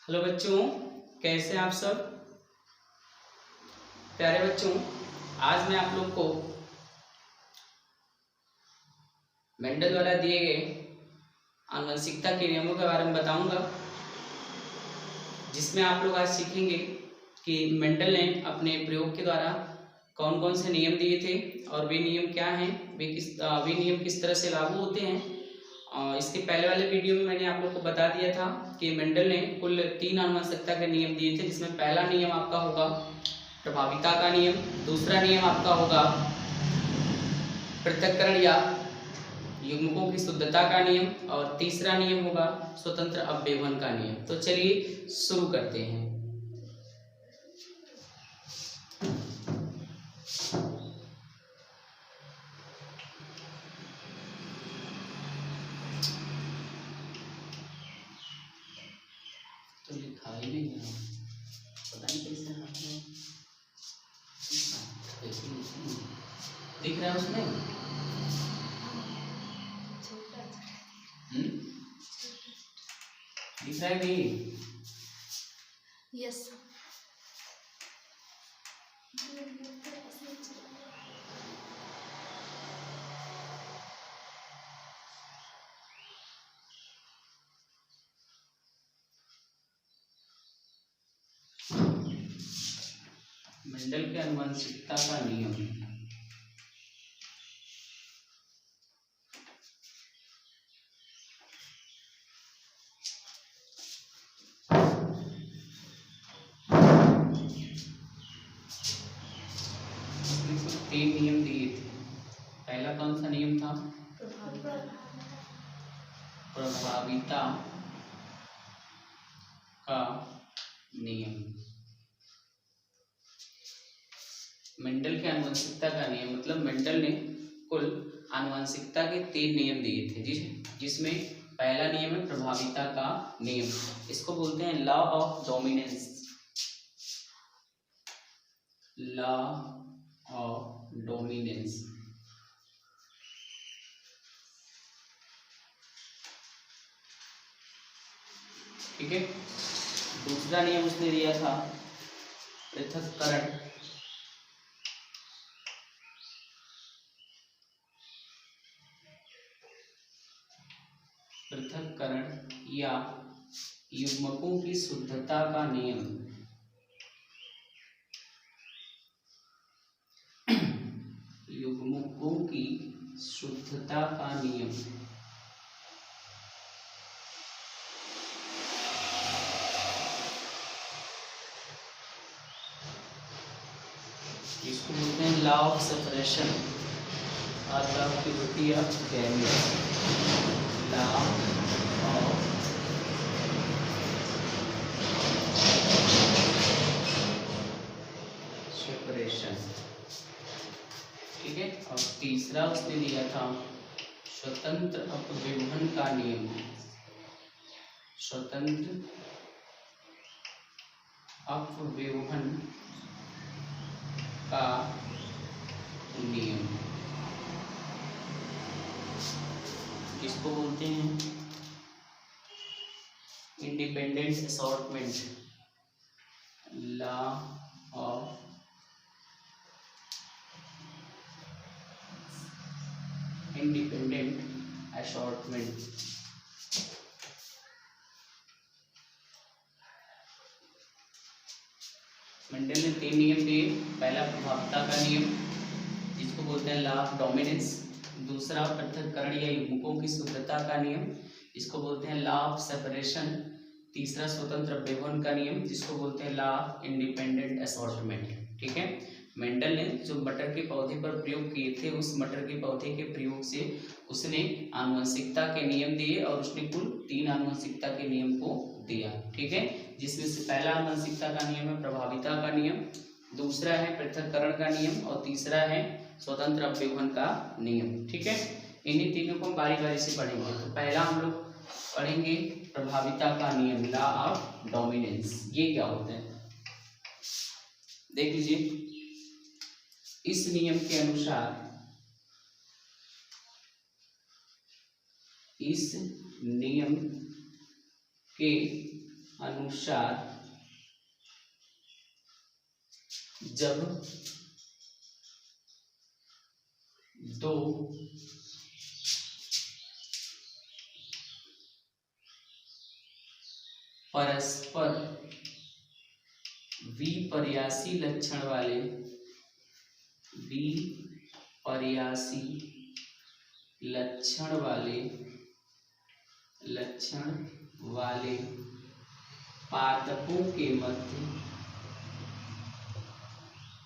Hello बच्चों, कैसे हैं आप सब प्यारे बच्चों। आज मैं आप लोग को मेंडल द्वारा दिए गए आनुवंशिकता के नियमों के बारे में बताऊंगा, जिसमें आप लोग आज सीखेंगे कि मेंडल ने अपने प्रयोग के द्वारा कौन कौन से नियम दिए थे और वे नियम क्या हैं, वे नियम किस तरह से लागू होते हैं। इसके पहले वाले वीडियो में मैंने आप लोग को बता दिया था कि मेंडल ने कुल 3 आनुवंशिकता के नियम दिए थे, जिसमें पहला नियम आपका होगा प्रभाविता का नियम, दूसरा नियम आपका होगा पृथक्करण या युग्मकों की शुद्धता का नियम और तीसरा नियम होगा स्वतंत्र अवयवन का नियम। तो चलिए शुरू करते हैं। तो लिखा ही नहीं है, पता नहीं कैसे आपने दिख रहा है उसमें। दिख रहा है नहीं? यस। मेंडल के आनुवंशिकता का नियम। तीन नियम दिए थे। पहला कौन सा नियम था? प्रभाविता का नियम। मेंडल के आनुवंशिकता का नियम मतलब मेंडल ने कुल आनुवंशिकता के 3 नियम दिए थे, जिसमें पहला नियम है प्रभाविता का नियम। इसको बोलते हैं law of dominance. Law of dominance. ठीक है। दूसरा नियम उसने दिया था पृथक्करण। पृथक्करण या युग्मकों की शुद्धता का नियम। युग्मकों की शुद्धता का नियम। इसको बोलते हैं लॉ ऑफ सेपरेशन और law of purity of gametes. Law of separation. ठीक है। और तीसरा उसने दिया था स्वतंत्र अपव्यवहन का नियम। स्वतंत्र अपव्यवहन का नियम, जिसको बोलते हैं independent assortment. Law of independent assortment. Mendel ने 3 नियम दिए। पहला प्रभाविता का नियम, जिसको बोलते हैं लॉ ऑफ डोमिनेंस। दूसरा पृथक्करण या युग्मकों की शुद्धता का नियम, जिसको बोलते हैं लॉ ऑफ सेपरेशन। तीसरा स्वतंत्र अवयवन का नियम, जिसको बोलते हैं लॉ ऑफ इंडिपेंडेंट असॉर्टमेंट। ठीक है। मेंडल ने जो मटर के पौधे पर प्रयोग किए थे, उस मटर के पौधे के प्रयोग से उसने आनुवंशिकता के नियम दिए और उसने कुल 3 आनुवंशिकता के नियम को दिया। ठीक है। जिसमें से पहला आनुवंशिकता का नियम है प्रभाविता का नियम, दूसरा है पृथक्करण का नियम और तीसरा है स्वतंत्र अवयवन का नियम। ठीक है। इन्हीं तीनों को बारी बारी से पढ़ेंगे। तो पहला हम लोग पढ़ेंगे प्रभाविता का नियम, लॉ ऑफ डोमिनेंस। ये क्या होता है देख लीजिए। इस नियम के अनुसार, इस नियम के अनुसार जब दो परस्पर विपर्यासी लक्षण वाले पादपों के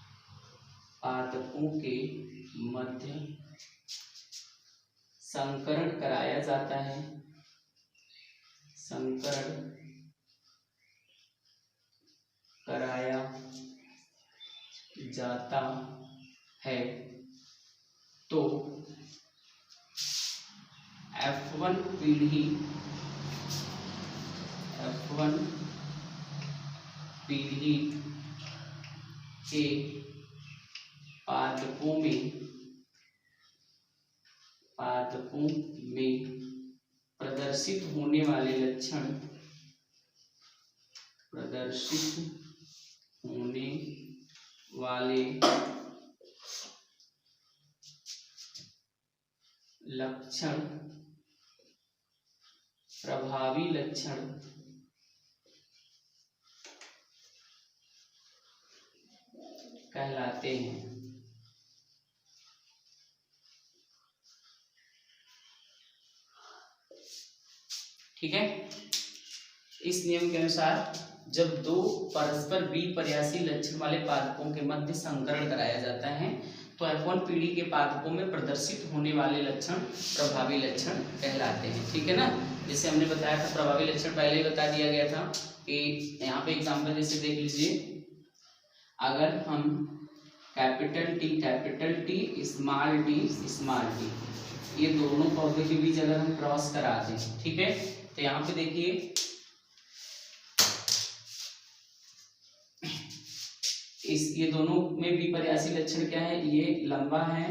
मध्य संकरण कराया जाता है, तो F1 पीढ़ी के पादपों में प्रदर्शित होने वाले लक्षण प्रभावी लक्षण कहलाते हैं। ठीक है, इस नियम के अनुसार जब दो परस्पर विपर्यासी लक्षण वाले पादपों के मध्य संकरण कराया जाता है तो F1 पीढ़ी के पादपों में प्रदर्शित होने वाले लक्षण प्रभावी लक्षण कहलाते हैं। ठीक है ना, जैसे हमने बताया था प्रभावी लक्षण पहले ही बता दिया गया था कि यहाँ पे एग्जाम्पल जैसे देख लीजिए, अगर हम कैपिटल टी स्मॉल टी ये दोनों पौधे के बीच अगर हम क्रॉस करा दें, ठीक है, तो यहाँ पे देखिए ये दोनों में विपर्यासी लक्षण क्या है, ये लंबा है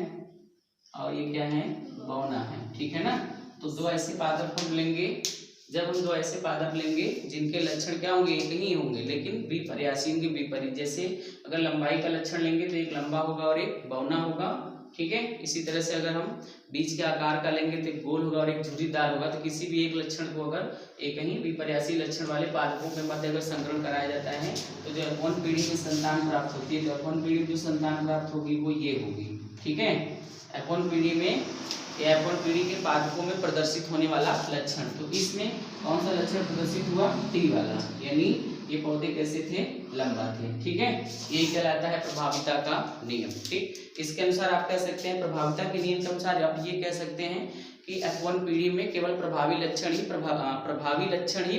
और ये क्या है, बौना है। ठीक है ना, तो दो ऐसे पादप हम लेंगे, जब हम दो ऐसे पादप लेंगे जिनके लक्षण क्या होंगे, एक ही होंगे लेकिन विपर्यासी होंगे, विपरीत। जैसे अगर लंबाई का लक्षण लेंगे तो एक लंबा होगा और एक बौना होगा। ठीक है, इसी तरह से अगर हम बीज के आकार का लेंगे तो एक गोल होगा और एक झुर्रीदार होगा। तो किसी भी एक लक्षण को अगर एक ही विपर्यासी लक्षण वाले पादपों के मध्य अगर संकरण कराया जाता है तो जो F1 पीढ़ी में संतान प्राप्त होती है, तो F1 पीढ़ी में जो संतान प्राप्त होगी वो ये होगी। ठीक है, F1 पीढ़ी में F1 पीढ़ी के पादपों में प्रदर्शित होने वाला लक्षण, तो इसमें कौन सा लक्षण प्रदर्शित हुआ, टी वाला, यानी ये पौधे कैसे थे, लंबा थे। ठीक है, यही कहलाता है प्रभाविता का नियम। ठीक, इसके अनुसार आप कह सकते हैं, प्रभाविता के नियम के अनुसार आप ये कह सकते हैं कि F1 पीढ़ी में केवल प्रभावी लक्षण ही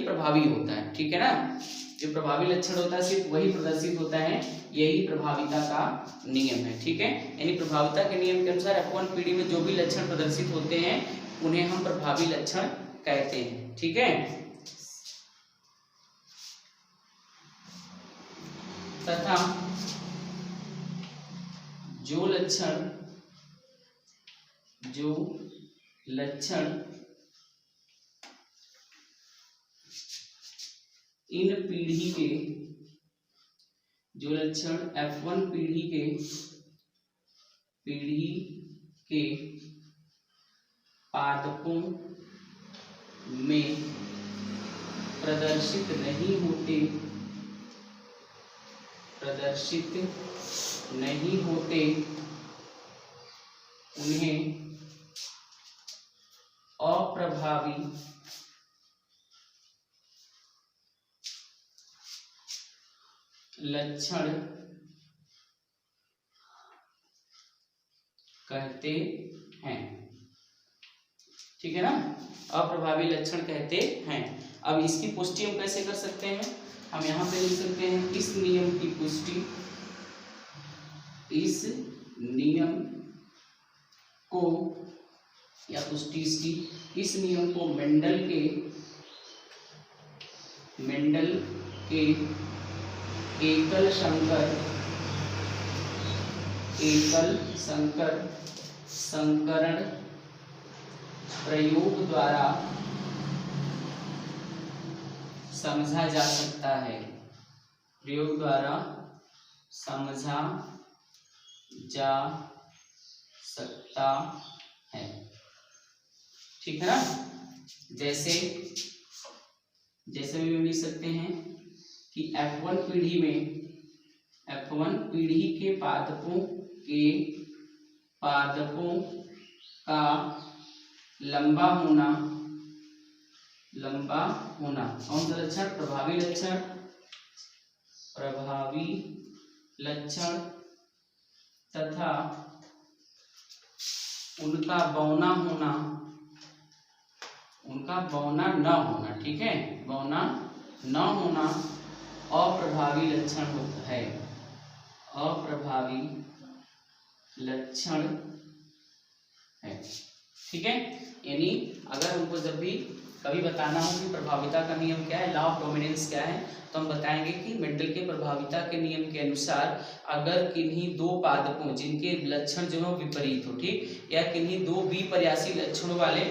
प्रभावी होता है। ठीक है ना, जो प्रभावी लक्षण होता है सिर्फ वही प्रदर्शित होता है, यही प्रभाविता का नियम है। ठीक है, यानी प्रभाविता के नियम के अनुसार F1 पीढ़ी में जो भी लक्षण प्रदर्शित होते हैं उन्हें हम प्रभावी लक्षण कहते हैं। ठीक है, तथा जो लक्षण इन पीढ़ी के, जो लक्षण F1 पीढ़ी के पादपों में प्रदर्शित नहीं होते उन्हें अप्रभावी लक्षण कहते हैं। ठीक है ना, अप्रभावी लक्षण कहते हैं। अब इसकी पुष्टि हम कैसे कर सकते हैं, हम यहाँ पे लिख सकते हैं, इस नियम की पुष्टि, इस नियम को या पुष्टि इसकी, इस नियम को मेंडल के एकल संकर संकरण प्रयोग द्वारा समझा जा सकता है, प्रयोग द्वारा समझा जा सकता है। ठीक है ना। जैसे जैसे भी हम लिख सकते हैं कि F1 पीढ़ी के पादपों का लंबा होना कौन सा लक्षण? प्रभावी लक्षण तथा उनका बौना न होना, ठीक है, बौना न होना अप्रभावी लक्षण होता है, अप्रभावी लक्षण है। ठीक है। यानी अगर हमको जब भी कभी बताना हो कि प्रभाविता का नियम क्या है, लॉ ऑफ डोमिनेंस क्या है, तो हम बताएंगे कि मेंडल के प्रभाविता के नियम के अनुसार अगर किन्हीं दो पादपों जिनके लक्षण जो है विपरीत हो, ठीक, या किन्हीं दो विपर्यासी लक्षणों वाले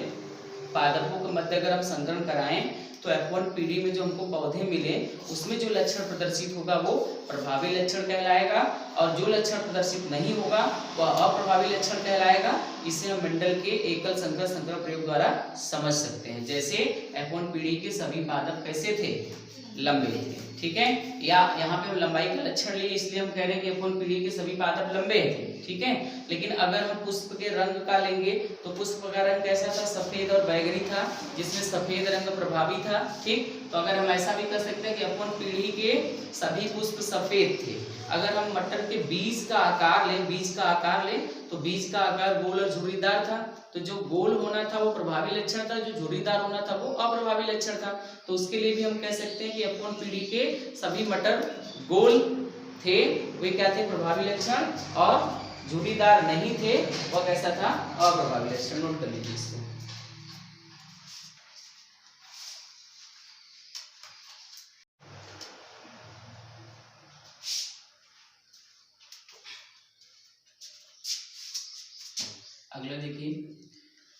पादपों के मध्य अगर हम संकरण कराएं तो F1 पीढ़ी में जो हमको पौधे मिले उसमें जो लक्षण प्रदर्शित होगा वो प्रभावी लक्षण कहलाएगा, और जो लक्षण प्रदर्शित नहीं होगा वह अप्रभावी लक्षण कहलाएगा। इसे हम मेंडल के एकल संकर प्रयोग द्वारा समझ सकते हैं। जैसे F1 पीढ़ी के सभी पादप कैसे थे? लंबे थे। ठीक है। या यहाँ पे हम लंबाई का लक्षण लिए इसलिए हम कह रहे हैं कि F1 पीढ़ी के सभी पादप लंबे थे। ठीक है। लेकिन अगर हम पुष्प के रंग का लेंगे तो पुष्प का रंग कैसा था? सफेद और बैगनी था, जिसमें सफेद रंग प्रभावी था। ठीक। तो अगर हम ऐसा भी कर सकते हैं कि F1 पीढ़ी के सभी पुष्प सफेद थे। अगर हम मटर के बीज का आकार लें तो बीज का आकार गोल और झुर्रीदार था, तो जो गोल होना था वो प्रभावी लक्षण था, जो झुर्रीदार होना था वो अप्रभावी लक्षण था। तो उसके लिए भी हम कह सकते हैं कि F1 पीढ़ी के सभी मटर गोल थे, वे क्या थे? प्रभावी लक्षण, और झुर्रीदार नहीं थे, वह कैसा था? अप्रभावी लक्षण। नोट कर लीजिए इसको। अगला देखिए,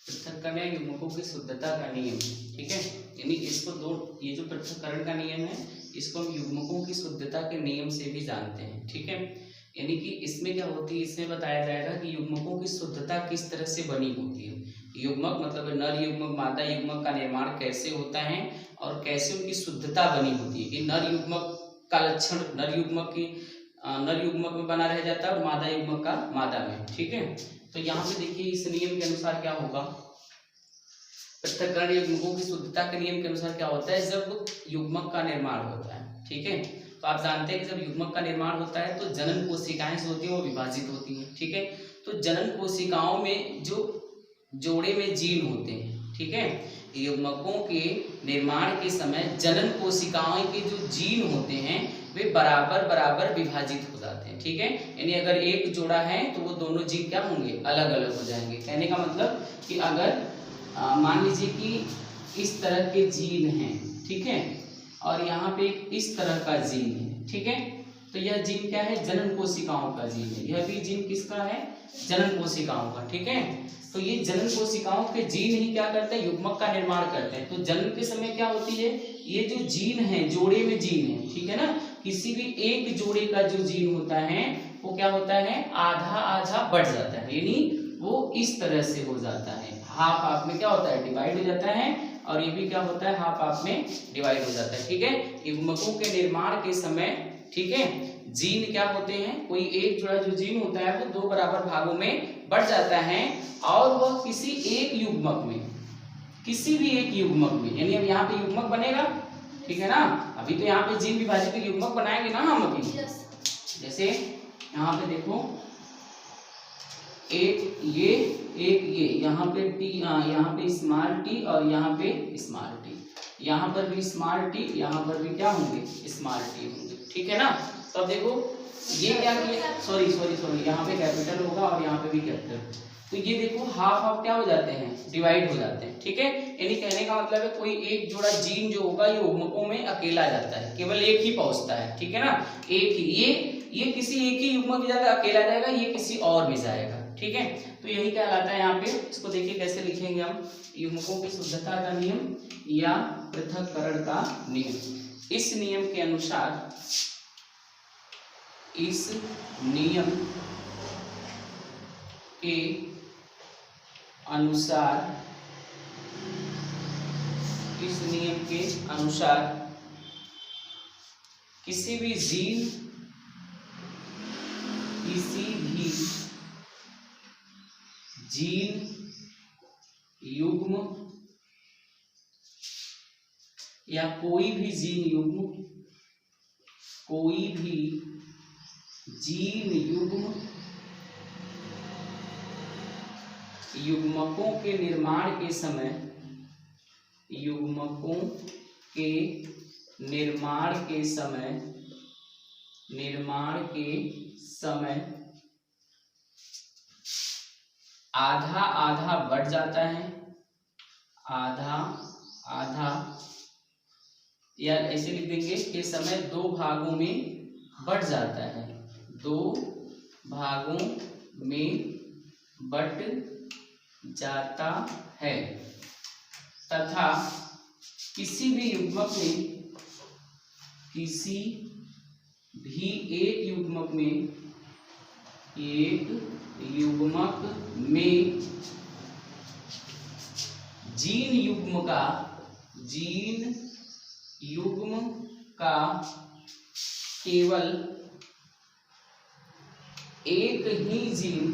पृथक्करण युग्मकों की शुद्धता का नियम। ठीक है। यानी इसको ये जो पृथक्करण का नियम है इसको हम युग्मकों की शुद्धता के नियम से भी जानते हैं। ठीक है। यानी कि इसमें क्या होती है, इसमें बताया जाएगा कि युग्मकों की शुद्धता किस तरह से बनी होती है। युग्मक मतलब नर युग्मक मादा युग्मक का निर्माण कैसे होता है और कैसे उनकी शुद्धता बनी होती है। कि नर युग्मक का लक्षण नर युग्मक में बना रह जाता है और मादा युग्मक का मादा में। ठीक है। तो यहाँ पे देखिए इस नियम के अनुसार क्या होगा, पृथक्करण युग्मकों की शुद्धता के नियम के अनुसार क्या होता है, जब युग्मक का निर्माण होता है। ठीक है। तो आप जानते हैं कि जब युग्मक का निर्माण होता है तो जनन कोशिकाएं जो होती हैं वो विभाजित होती हैं। ठीक है। तो जनन कोशिकाओं में जो जोड़े में जीन होते हैं, ठीक है, युग्मकों के निर्माण के समय जनन कोशिकाओं के जो जीन होते हैं वे बराबर विभाजित हो जाते हैं। ठीक है। यानी अगर एक जोड़ा है तो वो दोनों जीन क्या होंगे? अलग अलग हो जाएंगे। कहने का मतलब कि अगर मान लीजिए कि इस तरह के जीन हैं, ठीक है, और यहाँ पे इस तरह का जीन है, ठीक है, तो यह जीन क्या है? जनन कोशिकाओं का जीन है। यह भी जीन किसका है? जनन कोशिकाओं का। ठीक है। तो ये जनन कोशिकाओं के जीन ही क्या करते हैं? युग्मक का निर्माण करते हैं। तो जन्म के समय क्या होती है, ये जो जीन है जोड़े में जीन है, ठीक है ना, किसी भी एक जोड़े का जो जीन होता है वो क्या होता है? आधा आधा बढ़ जाता है, यानी वो इस तरह से हो जाता है, हाफ हाफ में क्या होता है? डिवाइड हो जाता है, और ये भी क्या होता है? हाफ हाफ में डिवाइड हो जाता है। ठीक है। युग्मकों के निर्माण के समय, ठीक है, जीन क्या होते हैं? कोई एक जोड़ा जो जीन होता है वो दो बराबर भागों में बढ़ जाता है, और वह किसी एक युग्मक में, किसी भी एक युग्मक में, यानी अब यहाँ पे युग्मक बनेगा, ठीक है ना, अभी तो यहाँ पे जीन विभाजित युग्मक बनाएंगे ना हम अभी। जैसे यहाँ पे देखो एक ये यहाँ पे टी, यहाँ पे स्मॉल टी और यहाँ पे स्मॉल टी, यहाँ पर भी स्मॉल टी, यहाँ पर भी क्या होंगे? स्मॉल टी होंगे। ठीक है ना। तो अब देखो ये क्या किया, सॉरी यहाँ पे कैपिटल होगा और यहाँ पे भी कैपिटल, तो ये देखो हाफ हाफ क्या हो जाते हैं? डिवाइड हो जाते हैं। ठीक है। यानी कहने का मतलब है कोई एक जोड़ा जीन जो होगा ये युग्मकों में अकेला जाता है, केवल एक ही पहुंचता है। ठीक है ना। एक ही ये किसी एक ही युग्मक में जाता है, अकेला जाएगा, ये किसी और में जाएगा। ठीक है। तो यही कहलाता है यहाँ पे, इसको देखिए कैसे लिखेंगे हम, युग्मकों की शुद्धता का नियम या पृथक्करण का नियम। इस नियम के अनुसार, इस नियम के अनुसार, इस नियम के अनुसार किसी भी जीन, किसी भी जीन युग्म या कोई भी जीन युग्म, कोई भी जीन युग्म युग्मकों के निर्माण के समय, युग्मकों के निर्माण के समय आधा आधा बढ़ जाता है, आधा आधा, या ऐसे लिख देंगे कि समय दो भागों में बढ़ जाता है, दो भागों में बट जाता है, तथा किसी भी युग्मक में, किसी भी एक युग्मक में, एक युग्मक में जीन युग्म का केवल एक ही जीन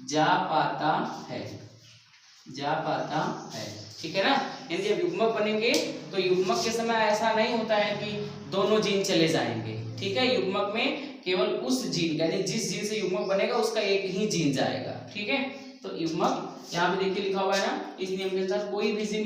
जा पाता है, ठीक है ना। यदि जब युग्मक बनेंगे तो युग्मक के समय ऐसा नहीं होता है कि दोनों जीन चले जाएंगे, ठीक है। युग्मक में केवल उस जीन का, यानी जिस जीन से युग्मक बनेगा उसका एक ही जीन जाएगा, ठीक है। तो युग्मक यहाँ पे देखिए लिखा हुआ है ना, इस नियम के अनुसार कोई भी जीन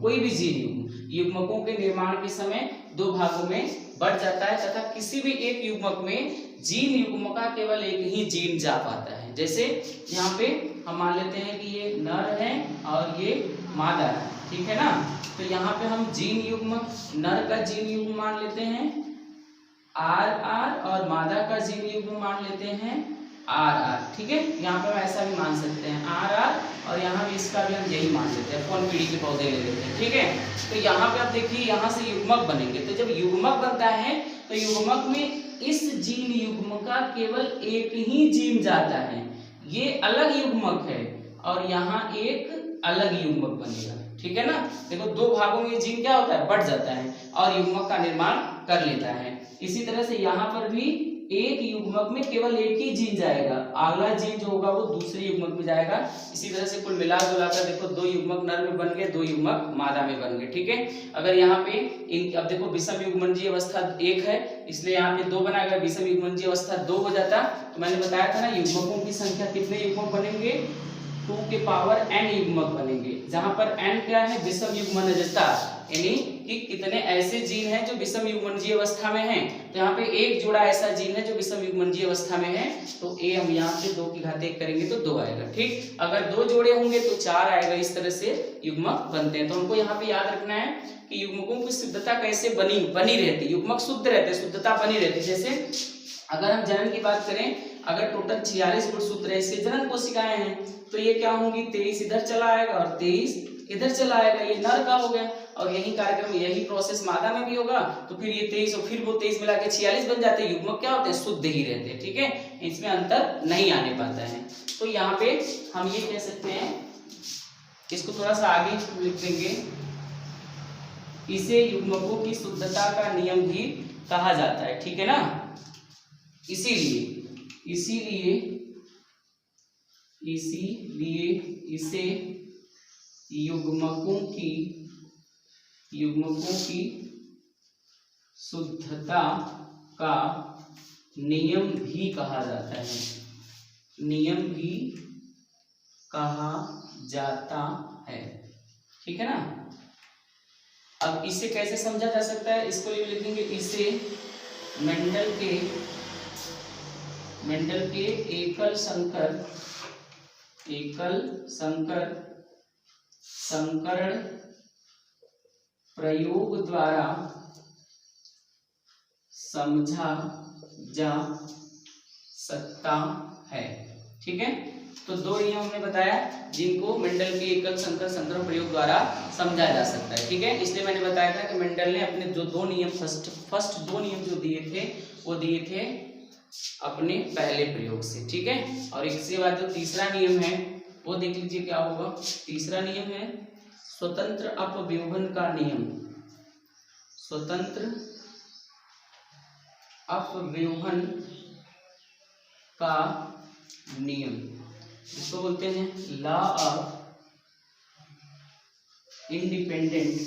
कोई भी जीन युग्म युग्मकों के निर्माण के समय दो भागों में बढ़ जाता है, तथा किसी भी एक युग्मक में जीन युग्म का केवल एक ही जीन जा पाता है। जैसे यहाँ पे हम मान लेते हैं कि ये नर है और ये मादा है, ठीक है ना। तो यहाँ पे हम जीन युग्म, नर का जीन युग्म मान लेते हैं RR और मादा का जीन युग्म मान लेते हैं RR, ठीक है। यहाँ पे हम ऐसा भी मान सकते हैं RR, और यहाँ भी इसका भी हम यही मान लेते हैं, कौन पीढ़ी के पौधे ले लेते हैं, ठीक है। तो यहाँ पे आप देखिए यहाँ से युग्मक बनेंगे, तो जब युग्मक बनता है तो युग्मक में इस जीन युग्म का केवल एक ही जीन जाता है, ये अलग युग्मक है और यहाँ एक अलग युग्मक बनेगा, ठीक है ना। देखो दो भागों में जीन क्या होता है, बढ़ जाता है और युग्मक का निर्माण कर लेता है। इसी तरह से यहाँ पर भी एक युग्मक में केवल एक ही जीन जाएगा, अगला जीन जो होगा वो दूसरे युग्मक में जाएगा। इसी तरह से कुल मिला जुलाकर देखो दो युग्मक नर में बन गए, दो युग्मक मादा में बन गए, ठीक है। अगर यहाँ पे अब देखो विषम युग्मनजीय अवस्था 1 है, इसलिए यहाँ पे 2 बना गया, विषम युग्मनजीय अवस्था 2 हो जाता। तो मैंने बताया था ना युग्मकों की संख्या कितने युग्मक बनेंगे, 2 के पावर n युग्मक बनेंगे, जहां पर n क्या है, विषम युग्मनजता, यानी कि कितने ऐसे जीन हैं जो विषम युग्मनजीय अवस्था में हैं। तो यहाँ पे एक जोड़ा ऐसा जीन है जो विषम युग्मनजीय अवस्था में है, तो ए हम यहाँ पे 2 की घात 1 करेंगे तो 2 आएगा, ठीक। अगर 2 जोड़े होंगे तो 4 आएगा। इस तरह से युग्मक बनते हैं। तो हमको यहाँ पे याद रखना है कि युग्मकों की शुद्धता कैसे बनी रहती, युग्मक शुद्ध रहते, शुद्धता बनी रहती। जैसे अगर हम जनन की बात करें, अगर टोटल 46 गुणसूत्र ऐसे जनन कोशिकाएं हैं, तो ये क्या होंगी, 23 इधर चला आएगा और 23 इधर चला आएगा, ये नर का हो गया। और यही कार्यक्रम, यही प्रोसेस मादा में भी होगा, तो फिर ये 23 और फिर वो 23 मिला के 46 बन जाते हैं। युग्मक क्या होते हैं, शुद्ध ही रहते हैं, ठीक है, इसमें अंतर नहीं आने पाता है। तो यहाँ पे हम ये कह सकते हैं, इसको थोड़ा सा आगे लिख देंगे, इसे युग्मकों की शुद्धता का नियम भी कहा जाता है, ठीक है ना। इसीलिए इसे युग्मकों की शुद्धता का नियम भी कहा जाता है, नियम भी कहा जाता है, ठीक है ना। अब इसे कैसे समझा जा सकता है, इसको ये लिखेंगे, इसे मेंडल के एकल संकरण प्रयोग द्वारा समझा जा सकता है। ठीक है, तो दो नियम हमने बताया जिनको मेंडल के एकल संकर संक्रमण प्रयोग द्वारा समझा जा सकता है। ठीक है, इसलिए मैंने बताया था कि मेंडल ने अपने जो दो नियम फर्स्ट दो नियम जो दिए थे वो दिए थे अपने पहले प्रयोग से। ठीक है, और इसके बाद जो तीसरा नियम है वो देख लीजिए क्या होगा। तीसरा नियम है स्वतंत्र अपव्यूहन का नियम। स्वतंत्र अपव्यूहन का नियम, इसको बोलते हैं law of independent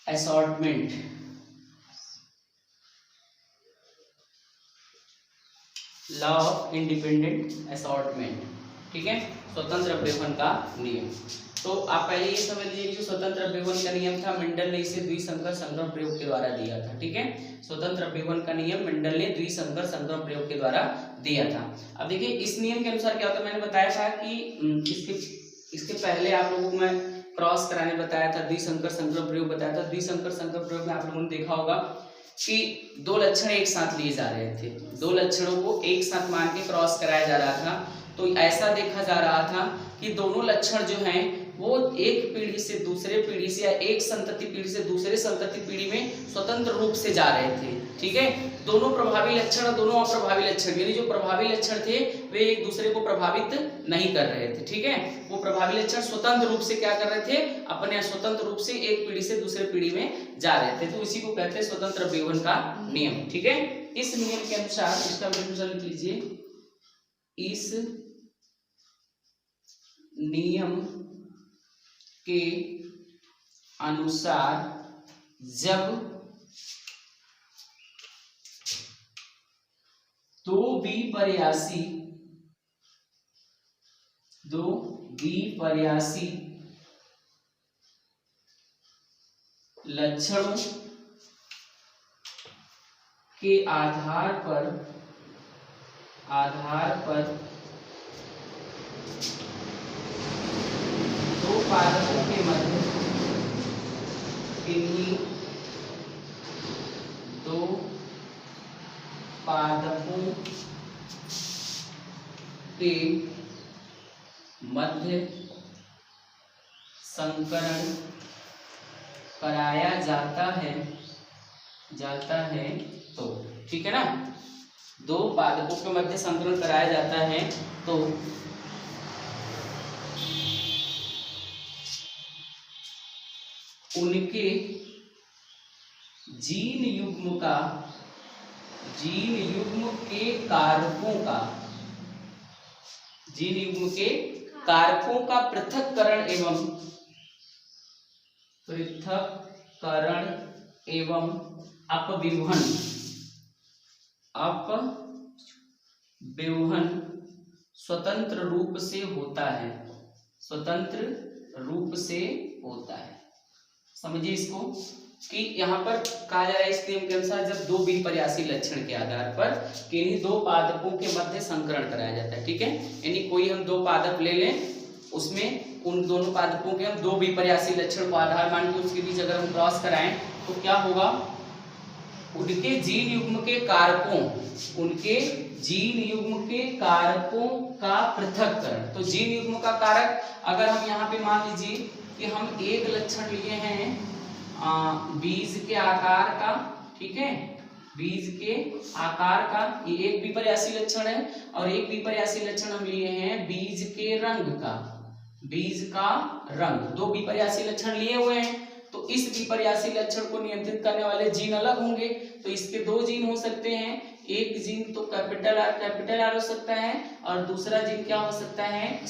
assortment. Law of independent assortment. ठीक है, स्वतंत्र अपव्यूहन का नियम। तो आप पहले ये समझ लीजिए कि स्वतंत्र अपव्यूहन का नियम था, मेंडल ने इसे द्विसंकर संक्रमण प्रयोग के द्वारा दिया था। ठीक है, स्वतंत्र अपव्यूहन का नियम मेंडल ने द्विसंकर संक्रमण प्रयोग के द्वारा दिया था। अब देखिए इस नियम के अनुसार क्या होता है, मैंने बताया था कि इसके पहले आप लोगों को मैं क्रॉस कराने बताया था, द्विसंकर संक्रमण प्रयोग बताया था। द्विसंकर संक्रमण प्रयोग में आप लोगों ने देखा होगा कि दो लक्षण एक साथ लिए जा रहे थे, दो लक्षणों को एक साथ मान के क्रॉस कराया जा रहा था। तो ऐसा देखा जा रहा था कि दोनों लक्षण जो हैं वो एक पीढ़ी से दूसरे पीढ़ी से या एक संतति पीढ़ी से दूसरे संतति पीढ़ी में स्वतंत्र रूप से जा रहे थे। ठीक है, दोनों प्रभावी लक्षण और दोनों अप्रभावी लक्षण, यानी जो प्रभावी लक्षण थे वे एक दूसरे को प्रभावित नहीं कर रहे थे। ठीक है, वो प्रभावी लक्षण स्वतंत्र रूप से क्या कर रहे थे, अपने स्वतंत्र रूप से एक पीढ़ी से दूसरे पीढ़ी में जा रहे थे। तो इसी को कहते हैं स्वतंत्र अपव्यूहन का नियम। ठीक है, इस नियम के अनुसार इसका विवरण लिख लीजिए। इस नियम के अनुसार जब दो द्विपर्यासी लक्षणों के आधार पर दो पादपों के मध्य किन्हीं दो पादपों के मध्य संकरण कराया जाता है तो, ठीक है ना, दो पादपों के मध्य संकरण कराया जाता है तो उनके जीन युग्म के कारकों का पृथक्करण एवं अपव्यूहन स्वतंत्र रूप से होता है। समझिए इसको कि यहाँ पर कहा जा रहा है इस नियम के अनुसार जब दो द्विपर्यासी लक्षण के आधार पर किन्हीं दो पादपों के मध्य संकरण कराया जाता है। ठीक है, यानी कोई हम दो पादप ले लें, उसमें उन दोनों पादपों के हम दो द्विपर्यासी लक्षण को आधार मान के उसके बीच अगर हम क्रॉस कराएं तो क्या होगा, उनके जीन युग्म के कारकों का पृथक्करण। तो जीन युग्म का कारक अगर हम यहाँ पे मान लीजिए कि हम एक लक्षण लिए हैं बीज के आकार का, ठीक है, बीज के आकार का, ये एक विपर्यासी लक्षण है, और एक विपर्यासी लक्षण हम लिए हैं बीज के रंग का, बीज का रंग, दो विपर्यासी लक्षण लिए हुए हैं। तो इस विपर्यासी लक्षण को नियंत्रित करने वाले जीन अलग होंगे, तो इसके दो जीन हो सकते हैं, एक जीन तो कैपिटल आर हो सकता है और दूसरा जीन क्या हो सकता है,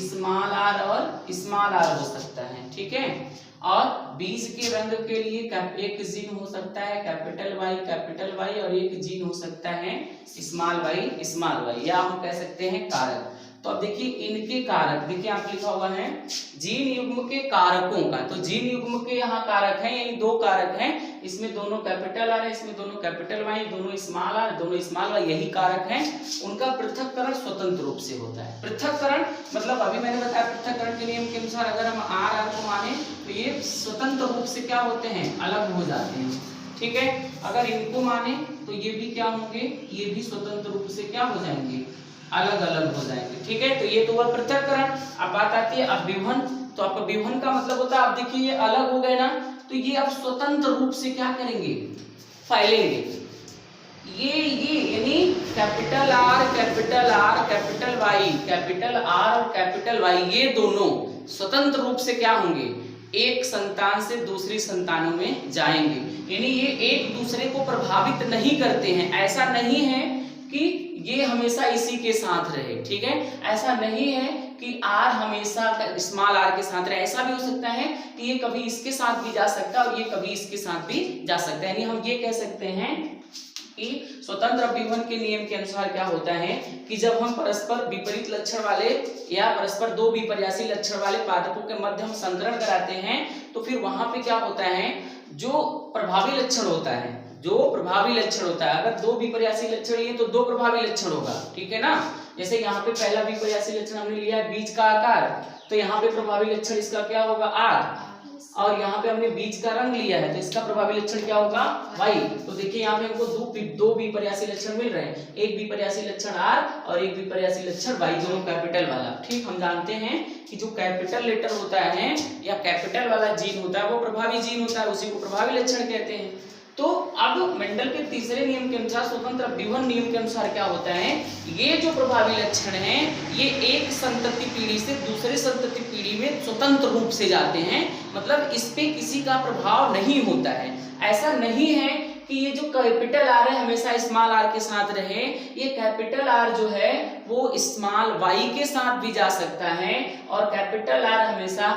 स्मॉल आर और स्मॉल आर हो सकता है। ठीक है, और बीज के रंग के लिए एक जीन हो सकता है कैपिटल वाई और एक जीन हो सकता है स्मॉल वाई, या हम कह सकते हैं कारक। तो अब देखिए इनके कारक, देखिए आप लिखा हुआ है जीन युग्म के कारकों का, तो जीन युग्म के यहाँ कारक हैं, यानी दो कारक हैं, इसमें दोनों कैपिटल आर है, इसमें दोनों कैपिटल वाई, दोनों स्मॉल आर, दोनों स्मॉल वाई, यही कारक हैं। उनका पृथक्करण स्वतंत्र रूप से होता है। पृथक्करण मतलब अभी मैंने बताया पृथक्करण के नियम के अनुसार अगर हम आर आर को माने तो ये स्वतंत्र रूप से क्या होते हैं, अलग हो जाते हैं, ठीक है। अगर इनको माने तो ये भी क्या होंगे, ये भी स्वतंत्र रूप से क्या हो जाएंगे, अलग अलग हो जाएंगे, ठीक है। तो ये तो हुआ पृथक्करण। अब बात आती है अव्यूहन, तो आपका व्यूहन का मतलब होता है, आप देखिए ये अलग हो गए ना, तो ये अब स्वतंत्र रूप से क्या करेंगे, फैलेंगे। ये यानी capital R capital Y, capital R और कैपिटल वाई, ये दोनों स्वतंत्र रूप से क्या होंगे, एक संतान से दूसरी संतानों में जाएंगे, यानी ये एक दूसरे को प्रभावित नहीं करते हैं। ऐसा नहीं है कि ये हमेशा इसी के साथ रहे, ठीक है, ऐसा नहीं है कि आर हमेशा स्मॉल आर के साथ रहे। ऐसा भी हो सकता है कि ये कभी इसके साथ भी जा सकता है और ये कभी इसके साथ भी जा सकता है। यानी हम ये कह सकते हैं कि स्वतंत्र अव्यूहन के नियम के अनुसार क्या होता है कि जब हम परस्पर विपरीत लक्षण वाले या परस्पर दो विपर्यासी लक्षण वाले पादपों के मध्य हम संकरण कराते हैं, तो फिर वहां पे क्या होता है, जो प्रभावी लक्षण होता है, जो प्रभावी लक्षण होता है, अगर दो विपर्यासी लक्षण लिए तो दो प्रभावी लक्षण होगा, ठीक है ना। जैसे यहाँ पे पहला विपर्यासी लक्षण हमने लिया है बीज का आकार, तो यहाँ पे प्रभावी लक्षण इसका क्या होगा, आर, और यहाँ पे हमने बीज का रंग लिया है तो इसका प्रभावी लक्षण क्या होगा, वाई। तो देखिए यहाँ पे हमको दो विपर्यासी लक्षण मिल रहे हैं, एक विपर्यासी लक्षण आर और एक विपर्यासी लक्षण वाई, दोनों कैपिटल वाला, ठीक। हम जानते हैं कि जो कैपिटल लेटर होता है या कैपिटल वाला जीन होता है वो प्रभावी जीन होता है, उसी को प्रभावी लक्षण कहते हैं। तो अब मेंडल के तीसरे नियम के अनुसार, स्वतंत्र अव्यूहन नियम के अनुसार क्या होता है, ये जो प्रभावी लक्षण हैं ये एक संतति पीढ़ी से दूसरे संतति पीढ़ी में स्वतंत्र रूप से जाते हैं, मतलब इस पे किसी का प्रभाव नहीं होता है। ऐसा नहीं है कि ये जो कैपिटल आर है हमेशा स्मॉल आर के साथ रहे, ये कैपिटल आर जो है वो स्मॉल वाई के साथ भी जा सकता है और कैपिटल आर हमेशा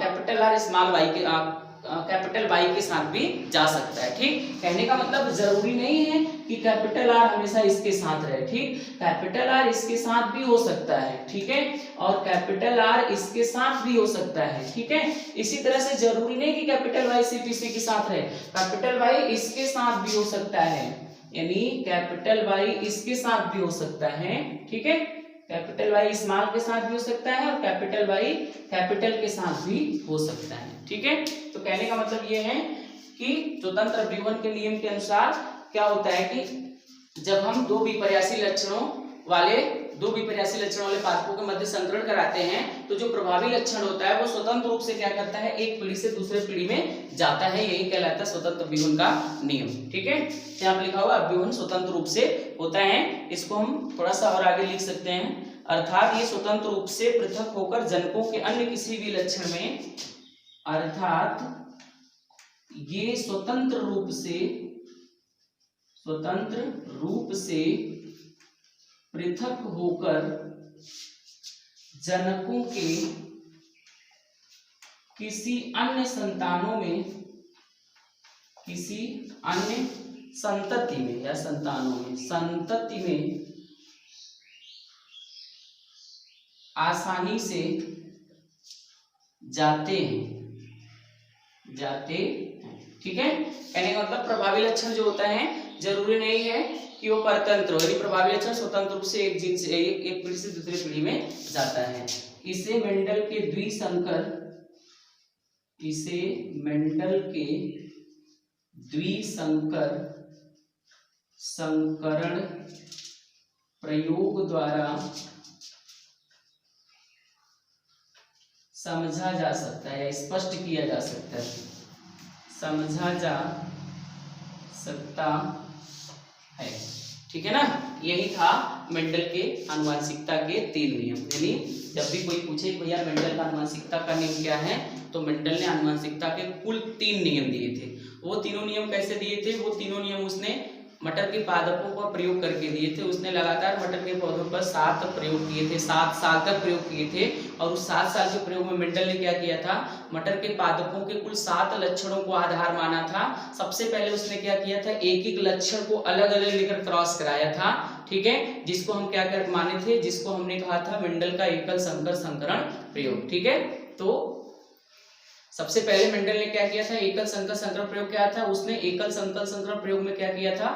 कैपिटल आर स्मॉल वाई के कैपिटल वाई के साथ भी जा सकता है, ठीक। कहने का मतलब जरूरी नहीं है कि कैपिटल आर हमेशा इसके साथ रहे, ठीक, कैपिटल आर इसके साथ भी हो सकता है, ठीक है, और कैपिटल आर इसके साथ भी हो सकता है, ठीक है। इसी तरह से जरूरी नहीं कि कैपिटल वाई सिर्फ इसी के साथ रहे, कैपिटल वाई इसके साथ भी हो सकता है, यानी कैपिटल वाई इसके साथ भी हो सकता है, ठीक है, कैपिटल वाई स्मॉल के साथ भी हो सकता है और कैपिटल वाई कैपिटल के साथ भी हो सकता है, ठीक है। तो कहने का मतलब ये है कि स्वतंत्र अव्यूहन के नियम के अनुसार क्या होता है कि जब हम दो विपर्यासी लक्षणों वाले पादपों के मध्य संकरण कराते हैं तो जो प्रभावी लक्षण होता है वो स्वतंत्र रूप से क्या करता है, एक पीढ़ी से दूसरे पीढ़ी में जाता है, यही कहलाता है स्वतंत्र अव्यूहन का नियम, ठीक है। यहाँ पे लिखा हुआ अव्यूहन स्वतंत्र रूप से होता है, इसको हम थोड़ा सा और आगे लिख सकते हैं, अर्थात ये स्वतंत्र रूप से पृथक होकर जनकों के अन्य किसी भी लक्षण में, अर्थात ये स्वतंत्र रूप से पृथक होकर जनकों के किसी अन्य संतानों में, किसी अन्य संतति में या संतानों में, संतति में आसानी से जाते हैं, ठीक है। कहने का मतलब प्रभावी लक्षण जो होता है जरूरी नहीं है कि वो परतंत्र हो, यदि प्रभावी लक्षण स्वतंत्र रूप से एक जीन से एक पीढ़ी से दूसरी पीढ़ी में जाता है। इसे मेंडल के द्विसंकर संकरण प्रयोग द्वारा समझा जा सकता है, स्पष्ट किया जा सकता है, समझा जा सकता है, ठीक है ना। यही था मेंडल के आनुवंशिकता के 3 नियम। यानी जब भी कोई पूछे भैया मेंडल का आनुवंशिकता का नियम क्या है, तो मेंडल ने आनुवंशिकता के कुल 3 नियम दिए थे। वो तीनों नियम कैसे दिए थे, वो तीनों नियम उसने मटर के पादपों का प्रयोग करके दिए थे। उसने लगातार मटर के पौधों पर 7 प्रयोग किए थे, 7 साल तक प्रयोग किए थे। और उस 7 साल के प्रयोग में मेंडल ने क्या किया था, मटर के पादपों के कुल 7 लक्षणों को आधार माना था। सबसे पहले उसने क्या किया था, एक एक लक्षण को अलग अलग लेकर क्रॉस कराया था, ठीक है, जिसको हम क्या कर माने थे, जिसको हमने कहा था मेंडल का एकल संकर संकरण प्रयोग, ठीक है। तो सबसे पहले मेंडल ने क्या किया था, एकल संकर संकरण प्रयोग किया था। उसने एकल संकर संकरण प्रयोग में क्या किया था,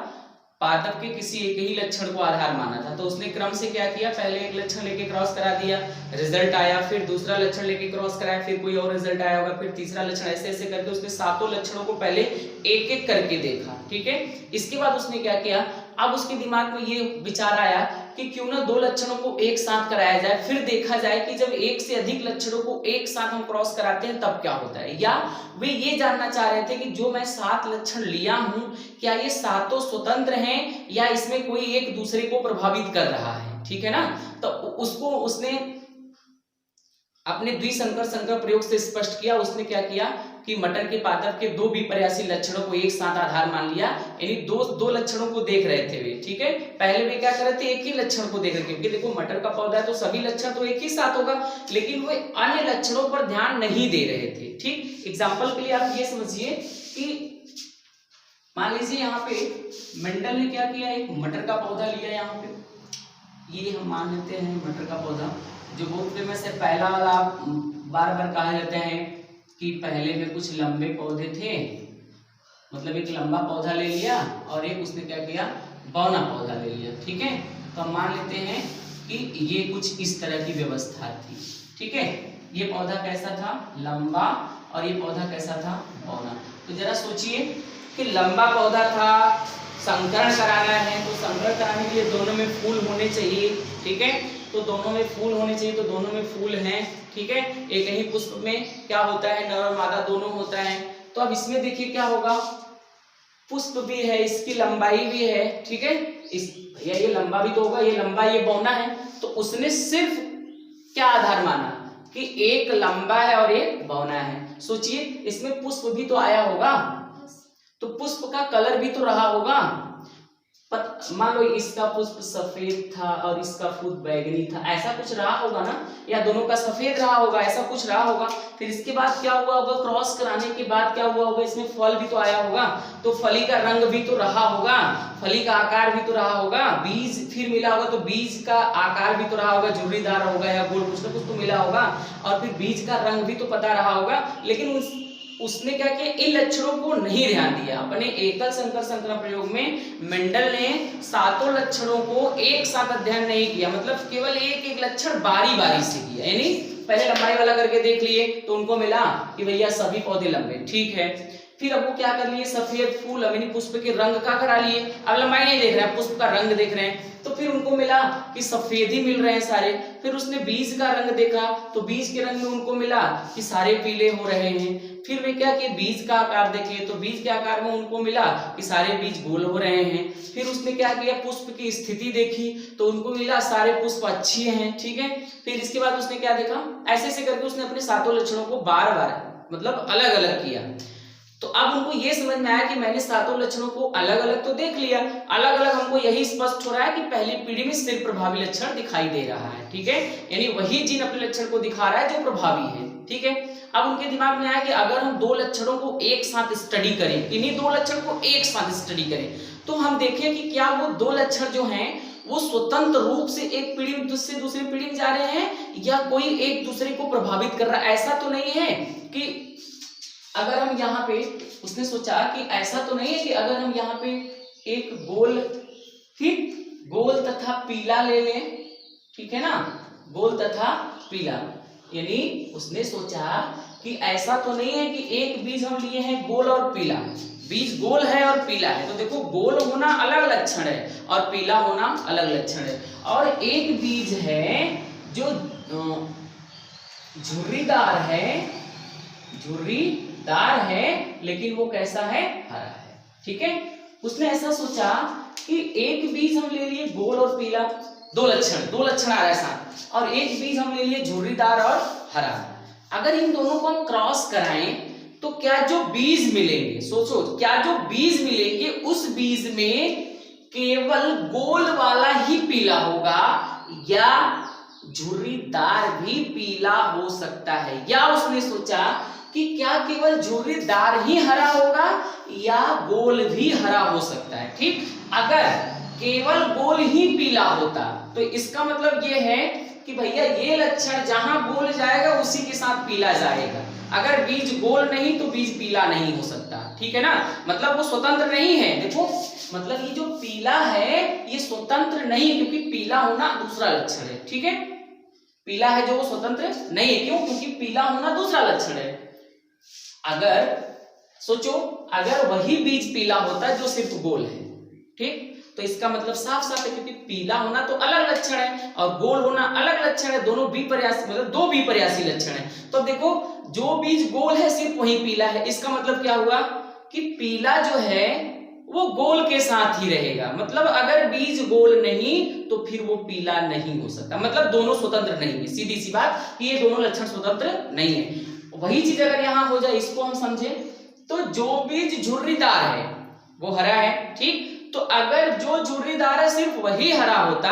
पादप के किसी एक ही लक्षण को आधार माना था। तो उसने क्रम से क्या किया, पहले एक लक्षण लेके क्रॉस करा दिया, रिजल्ट आया, फिर दूसरा लक्षण लेके क्रॉस कराया, फिर कोई और रिजल्ट आया होगा, फिर तीसरा लक्षण, ऐसे ऐसे करके उसने 7 लक्षणों को पहले एक एक करके देखा, ठीक है। इसके बाद उसने क्या किया, अब उसके दिमाग में ये विचार आया कि क्यों ना 2 लक्षणों को एक साथ कराया जाए, फिर देखा जाए कि जब एक से अधिक लक्षणों को एक साथ हम क्रॉस कराते हैं तब क्या होता है। या वे ये जानना चाह रहे थे कि जो मैं 7 लक्षण लिया हूं, क्या ये 7 स्वतंत्र हैं या इसमें कोई एक दूसरे को प्रभावित कर रहा है, ठीक है ना। तो उसको उसने अपने द्विसंकर संकर प्रयोग से स्पष्ट किया। उसने क्या किया कि मटर के पादप के 2 विपर्यासी लक्षणों को एक साथ आधार मान लिया, यानी दो लक्षणों को देख रहे थे वे, ठीक है। पहले वे क्या कर रहे थे, एक ही लक्षण को देख रहे थे, क्योंकि देखो मटर का पौधा है तो सभी लक्षण तो एक ही साथ होगा, लेकिन वे अन्य लक्षणों पर ध्यान नहीं दे रहे थे, ठीक। एग्जाम्पल के लिए आप ये समझिए कि मान लीजिए यहाँ पे मेंडल ने क्या किया, एक मटर का पौधा लिया, यहाँ पे ये हम मान लेते हैं मटर का पौधा, जो बहुत फेमस है। पहला वाला बार बार कहा जाते हैं कि पहले में कुछ लंबे पौधे थे, मतलब एक लंबा पौधा ले लिया और एक उसने क्या किया, बौना पौधा ले लिया, ठीक है। तो हम मान लेते हैं कि ये कुछ इस तरह की व्यवस्था थी, ठीक है। ये पौधा कैसा था, लंबा, और ये पौधा कैसा था, बौना। तो जरा सोचिए कि लंबा पौधा था, संकरण कराना है, तो संकरण कराने के लिए दोनों में फूल होने चाहिए, ठीक है। तो दोनों में फूल होने चाहिए, तो दोनों में फूल हैं, ठीक है। एक ही पुष्प में क्या होता है, नर और मादा दोनों होता है। तो अब इसमें देखिए क्या होगा, पुष्प भी है, इसकी लंबाई भी है, ठीक है। ये लंबा भी तो होगा, ये लंबा, ये बौना है। तो उसने सिर्फ क्या आधार माना कि एक लंबा है और एक बौना है। सोचिए इसमें पुष्प भी तो आया होगा, तो पुष्प का कलर भी तो रहा होगा। मान लो इसका पुष्प सफेद था और इसका फूल बैगनी था, ऐसा कुछ रहा होगा ना, या दोनों का सफेद रहा होगा, ऐसा कुछ रहा होगा। फिर इसके बाद क्या हुआ होगा, क्रॉस कराने के बाद क्या हुआ होगा, इसमें फल भी तो आया होगा, तो फली का रंग भी तो रहा होगा, फली का आकार भी तो रहा होगा, बीज फिर मिला होगा, तो बीज का आकार भी तो रहा होगा, झुर्रीदार होगा या गोल, कुछ ना कुछ तो मिला होगा, और फिर बीज का रंग भी तो पता रहा होगा। लेकिन उसने क्या किया, इन लक्षणों को नहीं ध्यान दिया। अपने एकल संकर संकरण प्रयोग में मेंडल ने 7 लक्षणों को एक साथ अध्ययन नहीं किया, मतलब केवल एक एक लक्षण बारी बारी से किया। यानी पहले लंबाई वाला करके देख लिए तो उनको मिला कि भैया सभी पौधे लंबे, ठीक है। फिर अब वो क्या कर लिए, सफेद फूल यानी पुष्प के रंग का करा लिए। अब लंबाई नहीं देख रहे हैं, पुष्प का रंग देख रहे हैं, तो फिर उनको मिला कि सफेद ही मिल रहे हैं सारे। फिर उसने बीज का रंग देखा, तो बीज के रंग में उनको मिला कि सारे पीले हो रहे हैं। फिर वे क्या कि बीज का आकार देखे, तो बीज के आकार में उनको मिला कि सारे बीज गोल हो रहे हैं। फिर उसने क्या किया, पुष्प की स्थिति देखी, तो उनको मिला सारे पुष्प अच्छे हैं, ठीक है। फिर इसके बाद उसने क्या देखा, ऐसे ऐसे करके उसने अपने 7 लक्षणों को बार बार मतलब अलग अलग किया। तो अब उनको ये समझ में आया कि मैंने 7 लक्षणों को अलग अलग तो देख लिया, अलग अलग हमको यही स्पष्ट हो रहा है कि पहली पीढ़ी में सिर्फ प्रभावी लक्षण दिखाई दे रहा है, ठीक है। यानी वही जीन अपने लक्षण को दिखा रहा है जो प्रभावी है, ठीक है। अब उनके दिमाग में आया कि अगर हम 2 लक्षणों को एक साथ स्टडी करें, इन्हीं 2 लक्षण को एक साथ स्टडी करें, तो हम देखें कि क्या वो 2 लक्षण जो हैं वो स्वतंत्र रूप से एक पीढ़ी से दूसरी पीढ़ी में जा रहे हैं या कोई एक दूसरे को प्रभावित कर रहा है। ऐसा तो नहीं है कि अगर हम यहाँ पे, उसने सोचा कि ऐसा तो नहीं है कि अगर हम यहाँ पे एक गोल तथा पीला ले लें, ठीक है ना, गोल तथा पीला, यानी उसने सोचा कि ऐसा तो नहीं है कि एक बीज हम लिए हैं गोल और पीला, बीज गोल है और पीला है, तो देखो गोल होना अलग लक्षण है और पीला होना अलग लक्षण है। और एक बीज है जो झुर्रीदार है लेकिन वो कैसा है, हरा है, ठीक है। उसने ऐसा सोचा कि एक बीज हम ले लिए गोल और पीला, 2 लक्षण आ रहा है साथ, और एक बीज हम ले लिए झुर्रीदार और हरा। अगर इन दोनों को हम क्रॉस कराएं तो क्या जो बीज मिलेंगे, सोचो क्या जो बीज मिलेंगे उस बीज में केवल गोल वाला ही पीला होगा या झुर्रीदार भी पीला हो सकता है, या उसने सोचा कि क्या केवल झुर्रीदार ही हरा होगा या गोल भी हरा हो सकता है। ठीक, अगर केवल गोल ही पीला होता तो इसका मतलब ये है कि भैया ये लक्षण जहां गोल जाएगा उसी के साथ पीला जाएगा। अगर बीज गोल नहीं तो बीज पीला नहीं हो सकता। ठीक है ना, मतलब वो स्वतंत्र नहीं है। देखो मतलब ये जो पीला है ये स्वतंत्र नहीं, क्योंकि पीला होना दूसरा लक्षण है। ठीक है, पीला है जो वो स्वतंत्र नहीं है। क्यों? क्योंकि पीला होना दूसरा लक्षण है। अगर सोचो अगर वही बीज पीला होता जो सिर्फ गोल है, ठीक, तो इसका मतलब साफ साफ है, क्योंकि पीला होना तो अलग लक्षण है और गोल होना अलग लक्षण है। दोनों विपर्यासी, मतलब दो विपर्यासी लक्षण है। तो देखो जो बीज गोल है सिर्फ वही पीला है, इसका मतलब क्या हुआ कि पीला जो है वो गोल के साथ ही रहेगा। मतलब अगर बीज गोल नहीं तो फिर वो पीला नहीं हो सकता। मतलब दोनों स्वतंत्र नहीं है, सीधी सी बात कि ये दोनों लक्षण स्वतंत्र नहीं है। वही चीज अगर यहां हो जाए, इसको हम समझे तो जो बीज झुर्रीदार है वो हरा है। ठीक, तो अगर जो झुर्रीदार है सिर्फ वही हरा होता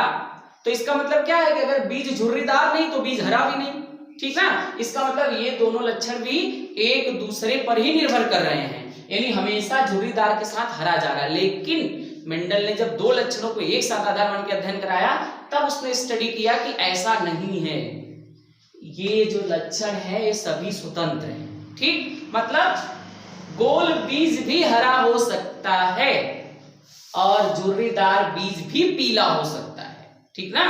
तो इसका मतलब क्या है कि अगर बीज झुर्रीदार नहीं तो बीज हरा भी नहीं। ठीक ना, इसका मतलब ये दोनों लक्षण भी एक दूसरे पर ही निर्भर कर रहे हैं, यानी हमेशा झुर्रीदार के साथ हरा जा रहा है। लेकिन मेंडल ने जब दो लक्षणों को एक साथ आधार मान के अध्ययन कराया तब उसने स्टडी किया कि ऐसा नहीं है, ये जो लक्षण है ये सभी स्वतंत्र हैं। ठीक, मतलब गोल बीज भी हरा हो सकता है और झुर्रीदार बीज भी पीला हो सकता है। ठीक ना,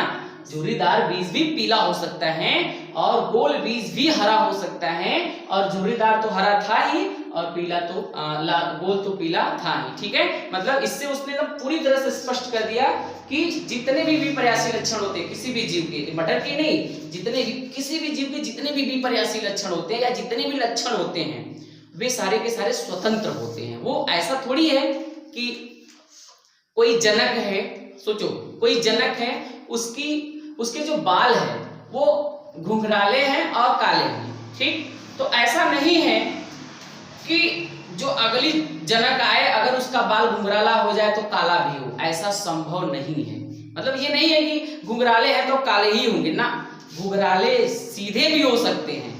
झुर्रीदार बीज भी पीला हो सकता है और गोल बीज भी हरा हो सकता है। और झुर्रीदार तो हरा था ही और पीला तो गोल तो पीला था ही। ठीक है, मतलब इससे उसने एकदम पूरी तरह से स्पष्ट कर दिया कि जितने भी विपर्यासी लक्षण होते हैं किसी भी जीव के, मटर के नहीं, जितने भी किसी भी जीव के जितने भी विपर्यासी लक्षण होते हैं या जितने भी लक्षण होते हैं वे सारे के सारे स्वतंत्र होते हैं। वो ऐसा थोड़ी है कि कोई जनक है, सोचो कोई जनक है, उसके जो बाल है वो घुंघराले हैं और काले हैं। ठीक, तो ऐसा नहीं है कि जो अगली जनक आए अगर उसका बाल घुंघराला हो जाए तो काला भी हो, ऐसा संभव नहीं है। मतलब ये नहीं है कि घुंघराले हैं तो काले ही होंगे ना, घुंघराले सीधे भी हो सकते हैं।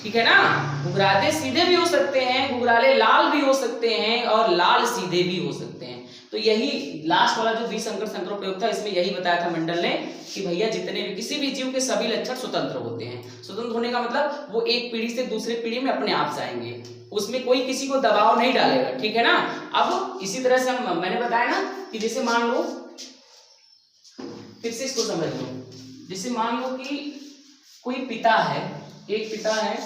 ठीक है ना, घुंघराले सीधे भी हो सकते हैं, घुंघराले लाल भी हो सकते हैं और लाल सीधे भी हो सकते हैं। तो यही लास्ट वाला जो द्विसंकर संकर प्रयोग था इसमें यही बताया था मंडल ने कि भैया जितने भी किसी भी जीव के सभी लक्षण स्वतंत्र होते हैं। स्वतंत्र होने का मतलब वो एक पीढ़ी से दूसरे पीढ़ी में अपने आप जाएंगे, उसमें कोई किसी को दबाव नहीं डालेगा। ठीक है ना, अब इसी तरह से हम मैंने बताया ना कि जैसे मान लो, फिर से इसको समझ लो, जैसे मान लो कि कोई पिता है, एक पिता है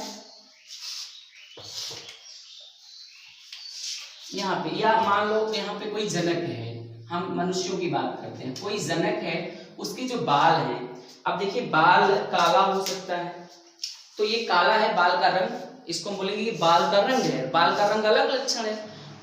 यहाँ पे, या मान लो यहाँ पे कोई जनक है, हम मनुष्यों की बात करते हैं, कोई जनक है, उसके जो बाल हैं, अब देखिए बाल काला हो सकता है, तो ये काला है बाल का रंग, इसको हम बोलेंगे कि बाल का रंग है। बाल का रंग अलग लक्षण है।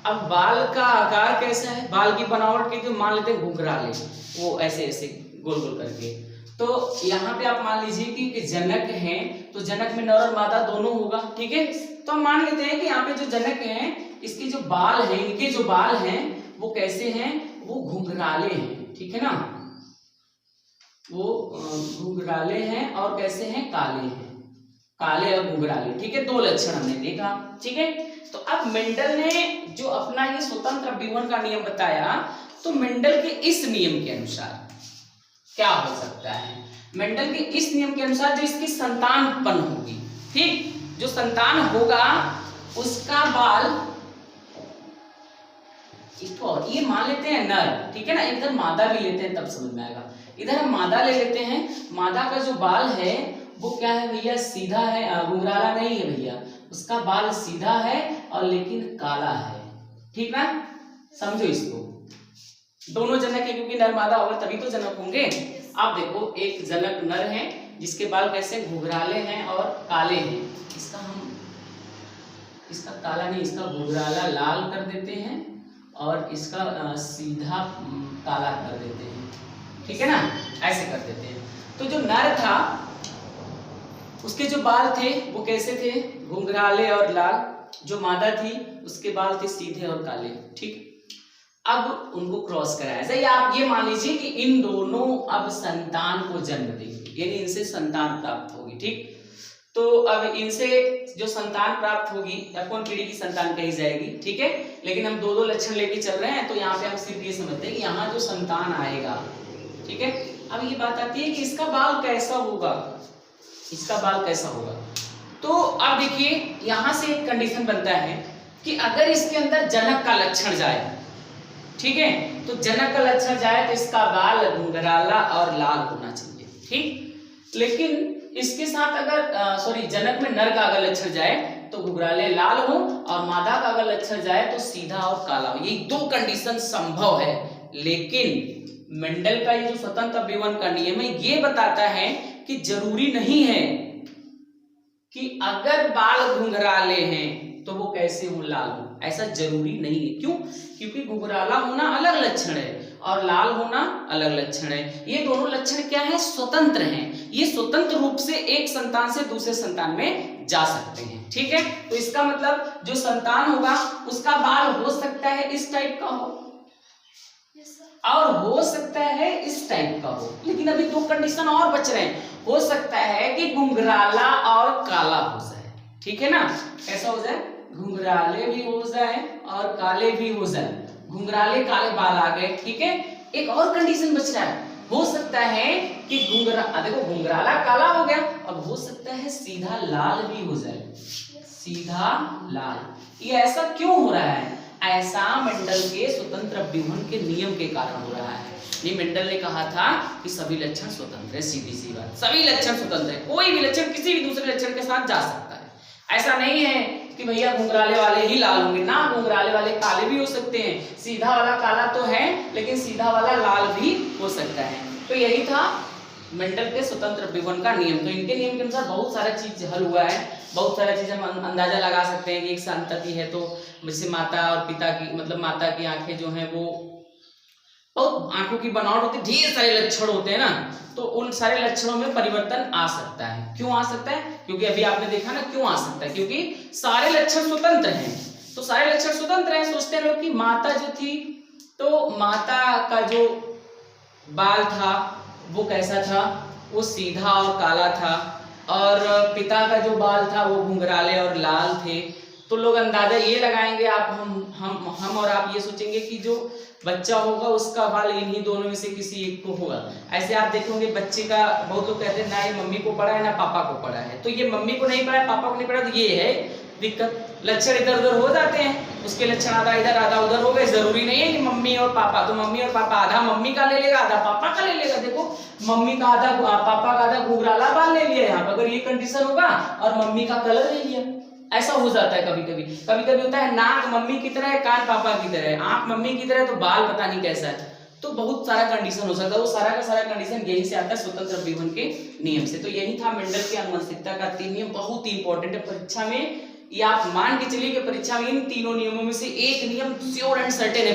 अब बाल का आकार कैसा है, बाल की बनावट की तो मान लेते हैं घुंघराले, वो ऐसे ऐसे गोल गोल करके। तो यहाँ पे आप मान लीजिए कि जनक है तो जनक में नर और मादा दोनों होगा। ठीक है, तो हम मान लेते हैं कि यहाँ पे जो जनक है इसके जो बाल हैं, इनके जो बाल हैं वो कैसे हैं, वो घुंघराले हैं। ठीक है ना, वो घुंघराले हैं और कैसे हैं, काले हैं, काले और घुंघराले। ठीक है, दो लक्षण हमने देखा। ठीक है, तो अब मेंडल ने जो अपना ये स्वतंत्र विवरण का नियम बताया, तो मेंडल के इस नियम के अनुसार क्या हो सकता है, मेंडल के इस नियम के अनुसार जो इसकी संतान उत्पन्न होगी, ठीक, जो संतान होगा उसका बाल, और ये मान लेते हैं नर, ठीक है ना, इधर मादा भी लेते हैं तब समझ में आएगा। इधर हम मादा ले लेते हैं, मादा का जो बाल है वो क्या है भैया, सीधा है, घुंघराला नहीं है भैया, उसका बाल सीधा है और लेकिन काला है। ठीक ना, समझो इसको, दोनों जनक है क्योंकि नर मादा होगा तभी तो जनक होंगे। अब देखो एक जनक नर है जिसके बाल कैसे घुंघराले हैं और काले हैं, इसका काला नहीं, इसका घुंघराला लाल कर देते हैं और इसका सीधा काला कर देते हैं। ठीक है ना, ऐसे कर देते हैं। तो जो नर था उसके जो बाल थे वो कैसे थे, घुंघराले और लाल। जो मादा थी उसके बाल थे सीधे और काले। ठीक, अब उनको क्रॉस कराया। जैसे आप ये मान लीजिए कि इन दोनों अब संतान को जन्म देंगे, यानी इनसे संतान प्राप्त होगी, ठीक। तो अब इनसे जो संतान प्राप्त होगी F1 पीढ़ी की संतान कही जाएगी, ठीक है। लेकिन हम दो लक्षण लेके चल रहे हैं, तो यहाँ पे हम सिर्फ ये समझते हैं कि यहाँ जो संतान आएगा, ठीक है। अब ये बात आती है कि इसका बाल कैसा होगा, इसका बाल कैसा होगा। तो अब देखिए यहाँ से एक कंडीशन बनता है कि अगर इसके अंदर जनक का लक्षण जाए, ठीक है, तो जनक का लक्षण जाए तो इसका बाल घुंघराला और लाल होना चाहिए, ठीक। लेकिन इसके साथ अगर जनक में नर का अगर लक्षण जाए तो घुंघराले लाल हो और मादा का अगर लक्षण जाए तो सीधा और काला हो। ये दो कंडीशन संभव है, लेकिन मेंडल का ये जो स्वतंत्र अभिवन का नियम है ये बताता है कि जरूरी नहीं है कि अगर बाल घुंघराले हैं तो वो कैसे हो, लाल हो, ऐसा जरूरी नहीं है। क्यों? क्योंकि घुंघराला होना अलग लक्षण है और लाल होना अलग लक्षण है। ये दोनों लक्षण क्या है, स्वतंत्र हैं। ये स्वतंत्र रूप से एक संतान से दूसरे संतान में जा सकते हैं, ठीक है। तो इसका मतलब जो संतान होगा उसका बाल हो सकता है इस टाइप का हो और हो सकता है इस टाइप का हो, लेकिन अभी दो कंडीशन और बच रहे हैं। हो सकता है कि घुंघराला और काला हो जाए, ठीक है ना। कैसा हो जाए, घुंघराले भी हो जाए और काले भी हो जाए, घुंघराले काले बाल आ गए, ठीक है। एक और कंडीशन बच रहा है, हो सकता है कि देखो घुंघराला काला हो गया, अब हो सकता है सीधा लाल भी हो जाए, सीधा लाल। ये ऐसा क्यों हो रहा है? ऐसा मेंडल के स्वतंत्र अभ्युहन के नियम के कारण हो रहा है। ये मेंडल ने कहा था कि सभी लक्षण स्वतंत्र है, सीधी सी बात, सभी लक्षण स्वतंत्र है, कोई भी लक्षण किसी भी दूसरे लक्षण के साथ जा सकता है। ऐसा नहीं है कि भैया घुंघराले वाले ही लाल होंगे, ना, घुंघराले वाले काले भी हो सकते हैं, सीधा वाला काला तो है लेकिन सीधा वाला लाल भी हो सकता है। तो यही था मेंडल के स्वतंत्र अभ्युहन का नियम। तो इनके नियम के अनुसार बहुत सारा चीज हल हुआ है, बहुत सारा चीज हम अंदाजा लगा सकते हैं कि एक संतति है तो जैसे माता और पिता की, मतलब माता की आंखें जो हैं वो बहुत आंखों की बनावट होती है, ढेर सारे लक्षण होते हैं ना, तो उन सारे लक्षणों में परिवर्तन आ सकता है। क्यों आ सकता है? क्योंकि अभी आपने देखा ना क्यों आ सकता है, क्योंकि सारे लक्षण स्वतंत्र हैं। तो सारे लक्षण स्वतंत्र हैं, सोचते हैं लोग कि माता जो थी तो माता का जो बाल था वो कैसा था, वो सीधा और काला था, और पिता का जो बाल था वो घुंघराले और लाल थे। तो लोग अंदाजा ये लगाएंगे, आप हम और आप ये सोचेंगे कि जो बच्चा होगा उसका बाल इन्हीं दोनों में से किसी एक को होगा। ऐसे आप देखोगे बच्चे का, बहुत लोग कहते हैं ना ये मम्मी को पड़ा है ना पापा को पड़ा है, तो ये मम्मी को नहीं पड़ा है पापा को नहीं पड़ा, तो ये है दिक्कत। लक्षण इधर उधर हो जाते हैं, उसके लक्षण आधा इधर आधा उधर हो गए। जरूरी नहीं है कि मम्मी और पापा, तो मम्मी और पापा आधा मम्मी का ले लेगा आधा पापा का ले लेगा। देखो मम्मी का आधा पापा का आधा घुंघराला बाल ले लिया यहाँ पर, अगर ये कंडीशन होगा, और मम्मी का कलर ले लिया। ऐसा हो जाता है कभी कभी होता है नाक मम्मी की तरह है, कान पापा की तरह है, आंख मम्मी की तरह है, तो बाल पता नहीं कैसा है। तो बहुत सारा कंडीशन हो सकता है, वो सारा का सारा कंडीशन यही से आता है स्वतंत्र अभ्युहन के नियम से। तो यही था मेंडल के आनुवंशिकता का 3 नियम, बहुत ही इंपॉर्टेंट है परीक्षा में। ये आप मान के चलिए कि परीक्षा में इन तीनों नियमों में से एक नियम श्योर एंड सर्टेन है,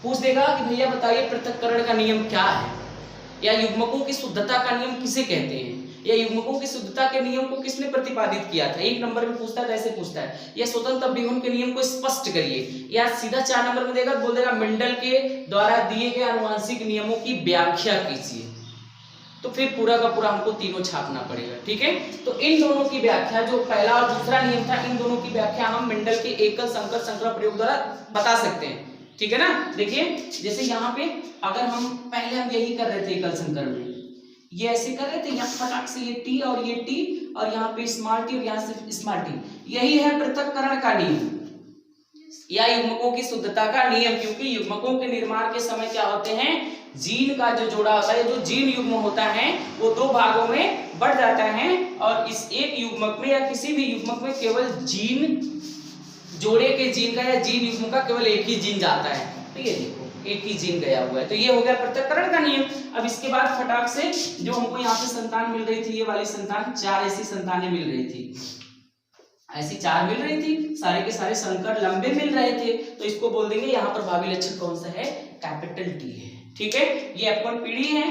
पूछ देगा कि भैया बताइए पृथक्करण का नियम क्या है, या युग्मकों की शुद्धता का नियम किसे कहते हैं, या युग्मकों की शुद्धता के नियम को किसने प्रतिपादित किया था। 1 नंबर में पूछता है तो ऐसे पूछता है, या स्वतंत्र अभ्युहन के नियम को स्पष्ट करिए, या सीधा 4 नंबर में देगा, बोल देगा मेंडल के द्वारा दिए गए आनुवंशिक नियमों की व्याख्या कीजिए। तो फिर पूरा का पूरा हमको तीनों छापना पड़ेगा, ठीक है। तो इन दोनों की व्याख्या, जो पहला और दूसरा नियम था, इन दोनों की व्याख्या हम मेंडल के एकल संकर संकरण प्रयोग द्वारा बता सकते हैं, ठीक है ना। देखिए जैसे यहाँ पे अगर हम पहले हम यही कर रहे थे एकल संकर में, ये ऐसे कर रहे थे, यहाँ फटाक से ये टी और ये टी, और यहाँ पे स्मॉल टी और यहाँ से स्मॉल टी, यही है पृथक्करण का नियम या युग्मकों की शुद्धता का नियम। क्योंकि युग्मकों के निर्माण के समय क्या होते हैं, जीन का जो जोड़ा होता है, जो जीन युग्म होता है वो 2 भागों में बढ़ जाता है, और इस एक युग्मक में या किसी भी युग्मक में केवल जीन जोड़े के जीन का या जीन युग्म का केवल एक ही जीन जाता है। तो ये देखो एक ही जीन गया हुआ है, तो ये हो गया पृथक्करण का नियम। अब इसके बाद फटाक से जो हमको यहाँ पे संतान मिल रही थी, ये वाली संतान, 4 ऐसी संतानें मिल रही थी, ऐसी 4 मिल रही थी, सारे के सारे संकर लंबे मिल रहे थे, तो इसको बोल देंगे यहाँ पर भावी लक्षण कौन सा है, कैपिटल टी है, ठीक है। ये F1 पीढ़ी है,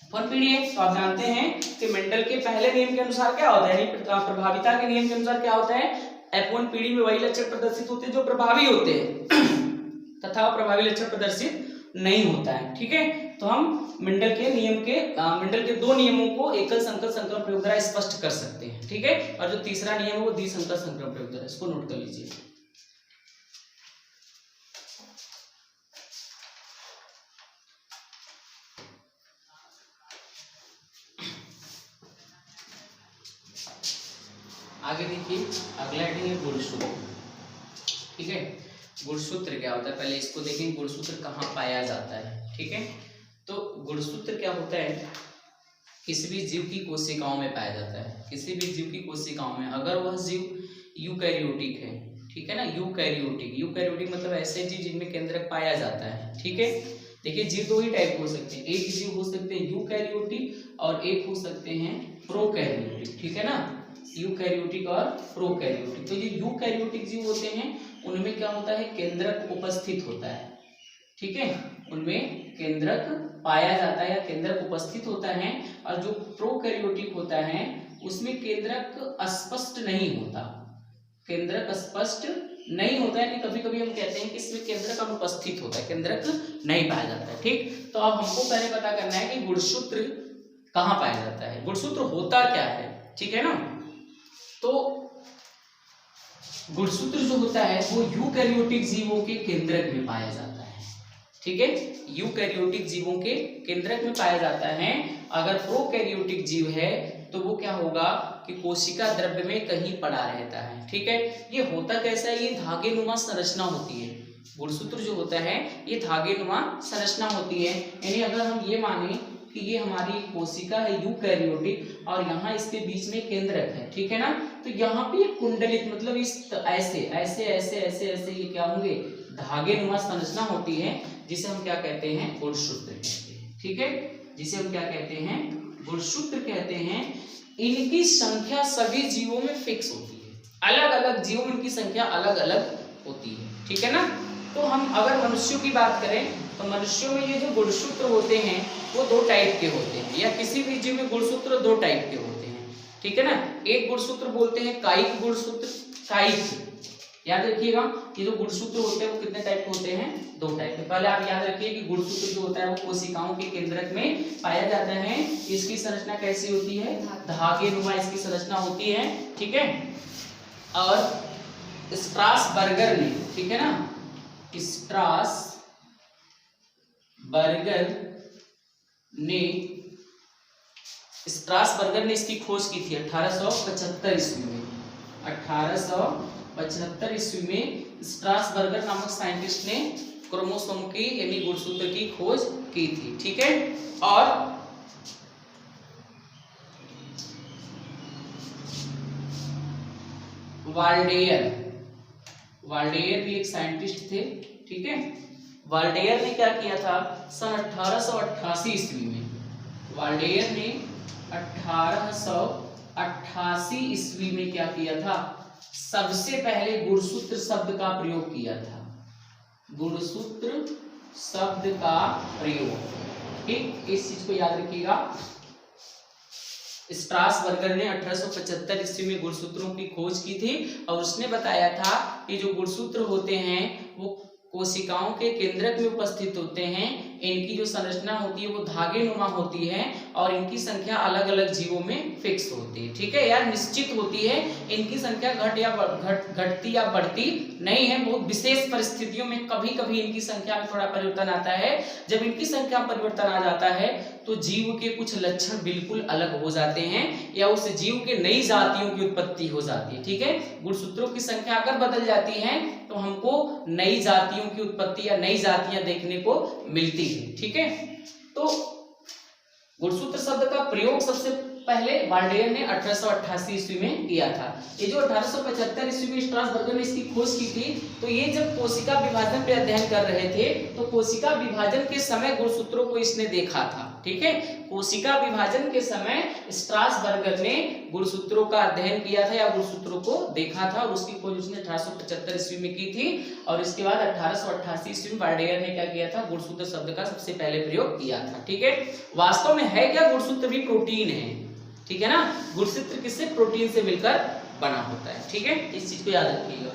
F1 पीढ़ी है। तो आप जानते हैं कि मेंडल के पहले नियम के अनुसार क्या होता है, प्रभाविता के नियम के अनुसार क्या होता है, F1 पीढ़ी में वही लक्षण प्रदर्शित होते हैं जो प्रभावी होते हैं। तथा प्रभावी लक्षण प्रदर्शित नहीं होता है। ठीक है, तो हम मेंडल के दो नियमों को एकल संकर संक्रमण प्रयोग द्वारा स्पष्ट कर सकते हैं। ठीक है, और जो तीसरा नियम है वो द्विसंकर संक्रमण प्रयोग द्वारा, इसको नोट कर लीजिए। आगे देखिए, अगला हेडिंग है गुणसूत्र। ठीक है, गुणसूत्र क्या होता है पहले इसको देखेंगे, गुणसूत्र कहाँ पाया जाता है। ठीक है, तो गुणसूत्र क्या होता है, किसी भी जीव की कोशिकाओं में पाया जाता है। किसी भी जीव की कोशिकाओं में, अगर वह जीव यूकैरियोटिक है, ठीक है ना, यूकैरियोटिक मतलब ऐसे जीव जिनमें केंद्रक पाया जाता है। ठीक है, देखिए जीव दो ही टाइप हो सकते हैं, एक जीव हो सकते हैं यूकैरियोटिक और एक हो सकते हैं प्रोकैरियोटिक। ठीक है ना, यूकैरियोटिक और प्रोकैरियोटिक। तो ये यूकैरियोटिक जीव होते हैं उनमें क्या होता है, केंद्रक उपस्थित होता है। ठीक है, उनमें केंद्रक पाया जाता है या केंद्रक उपस्थित होता है। और जो प्रोकैरियोटिक होता है उसमें केंद्रक स्पष्ट नहीं होता, केंद्रक स्पष्ट नहीं होता है। कभी कभी हम कहते हैं कि इसमें केंद्रक अनुपस्थित होता है, केंद्रक नहीं पाया जाता है। ठीक, तो अब हमको पहले पता करना है कि गुणसूत्र कहाँ पाया जाता है, गुणसूत्र होता क्या है। ठीक है ना, तो गुणसूत्र जो होता है वो यूकैरियोटिक जीवों के केंद्रक में पाया जाता है। ठीक है, यूकैरियोटिक जीवों के केंद्रक में पाया जाता है। अगर प्रोकैरियोटिक जीव है तो वो क्या होगा कि कोशिका द्रव्य में कहीं पड़ा रहता है। ठीक है, ये होता कैसा है, ये धागे नुमा संरचना होती है। गुणसूत्र जो होता है ये धागे नुमा संरचना होती है। यानी अगर हम ये माने कि ये हमारी कोशिका है यूकैरियोटिक और यहाँ इसके बीच में केंद्रक है। ठीक है ना, तो यहाँ पे कुंडलित मतलब इस ऐसे ऐसे ऐसे ऐसे ऐसे ये क्या होंगे, धागे नुमा संरचना होती है, जिसे हम क्या कहते हैं, गुणसूत्र कहते हैं। ठीक है, जिसे हम क्या कहते हैं, गुणसूत्र कहते हैं। इनकी संख्या सभी जीवों में फिक्स होती है, अलग अलग जीवों में इनकी संख्या अलग अलग होती है। ठीक है ना, तो हम अगर मनुष्यों की बात करें तो मनुष्यों में ये जो गुणसूत्र होते हैं वो दो टाइप के होते हैं, या किसी भी जीव में गुणसूत्र दो टाइप के होते हैं। ठीक है ना, एक गुणसूत्र बोलते हैं कायिक गुणसूत्र, कायिक याद रखिएगा, ये जो गुणसूत्र होते हैं वो कितने टाइप के होते हैं, दो टाइप के। पहले आप याद रखिए कि गुणसूत्र जो होता है वो कोशिकाओं के केंद्रक में पाया जाता है। इसकी संरचना कैसी होती है, धागे नुमा इसकी संरचना होती है। ठीक है, और स्ट्रासबर्गर ने, ठीक है ना, स्ट्रासबर्गर ने इसकी खोज की थी 1875 ईस्वी में। 1875 ईस्वी में स्ट्रासबर्गर नामक साइंटिस्ट ने क्रोमोसोम की यानी गुणसूत्र की खोज की थी। ठीक है, और वाल्डेयर भी एक साइंटिस्ट थे। ठीक है, वाल्डेयर ने क्या किया था, सन 1888 ईस्वी में, वाल्डेयर ने 1888 ईस्वी में क्या किया था, सबसे पहले गुणसूत्र शब्द का प्रयोग किया था। गुणसूत्र शब्द का प्रयोग, ठीक, इस चीज को याद रखिएगा। स्ट्रासबर्गर ने 1875 ईस्वी में गुणसूत्रों की खोज की थी और उसने बताया था कि जो गुणसूत्र होते हैं वो कोशिकाओं के केंद्रक में उपस्थित होते हैं। इनकी जो संरचना होती है वो धागे नुमा होती है और इनकी संख्या अलग अलग जीवों में फिक्स होती है। ठीक है यार, निश्चित होती है। इनकी संख्या घटती या बढ़ती नहीं है। बहुत विशेष परिस्थितियों में कभी कभी इनकी संख्या में थोड़ा परिवर्तन आता है। जब इनकी संख्या में परिवर्तन आ जाता है तो जीव के कुछ लक्षण बिल्कुल अलग हो जाते हैं या उस जीव के नई जातियों की उत्पत्ति हो जाती है। ठीक है, गुणसूत्रों की संख्या अगर बदल जाती है तो हमको नई जातियों की उत्पत्ति या नई जातियां देखने को मिलती है। ठीक है, तो गुणसूत्र शब्द का प्रयोग सबसे पहले वाल्डेयर ने 1888 ईस्वी में किया था। ये जो 1875 ईस्वी में स्ट्रासबर्गर ने इसकी खोज की थी, तो ये जब कोशिका विभाजन पे अध्ययन कर रहे थे तो कोशिका विभाजन के समय गुणसूत्रों को इसने देखा था। ठीक है, कोशिका विभाजन के समय स्ट्रासबर्गर ने गुणसूत्रों का अध्ययन किया था या गुणसूत्रों को देखा था और उसकी खोज उसने 1875 ईस्वी में की थी। और इसके बाद 1888 ईस्वी में वाल्डेयर ने क्या किया था, गुणसूत्र शब्द का सबसे पहले प्रयोग किया था। ठीक है, वास्तव में है क्या, गुणसूत्र भी प्रोटीन है। ठीक है ना, गुणसूत्र किससे, प्रोटीन से मिलकर बना होता है। ठीक है, इस चीज को याद रखिएगा।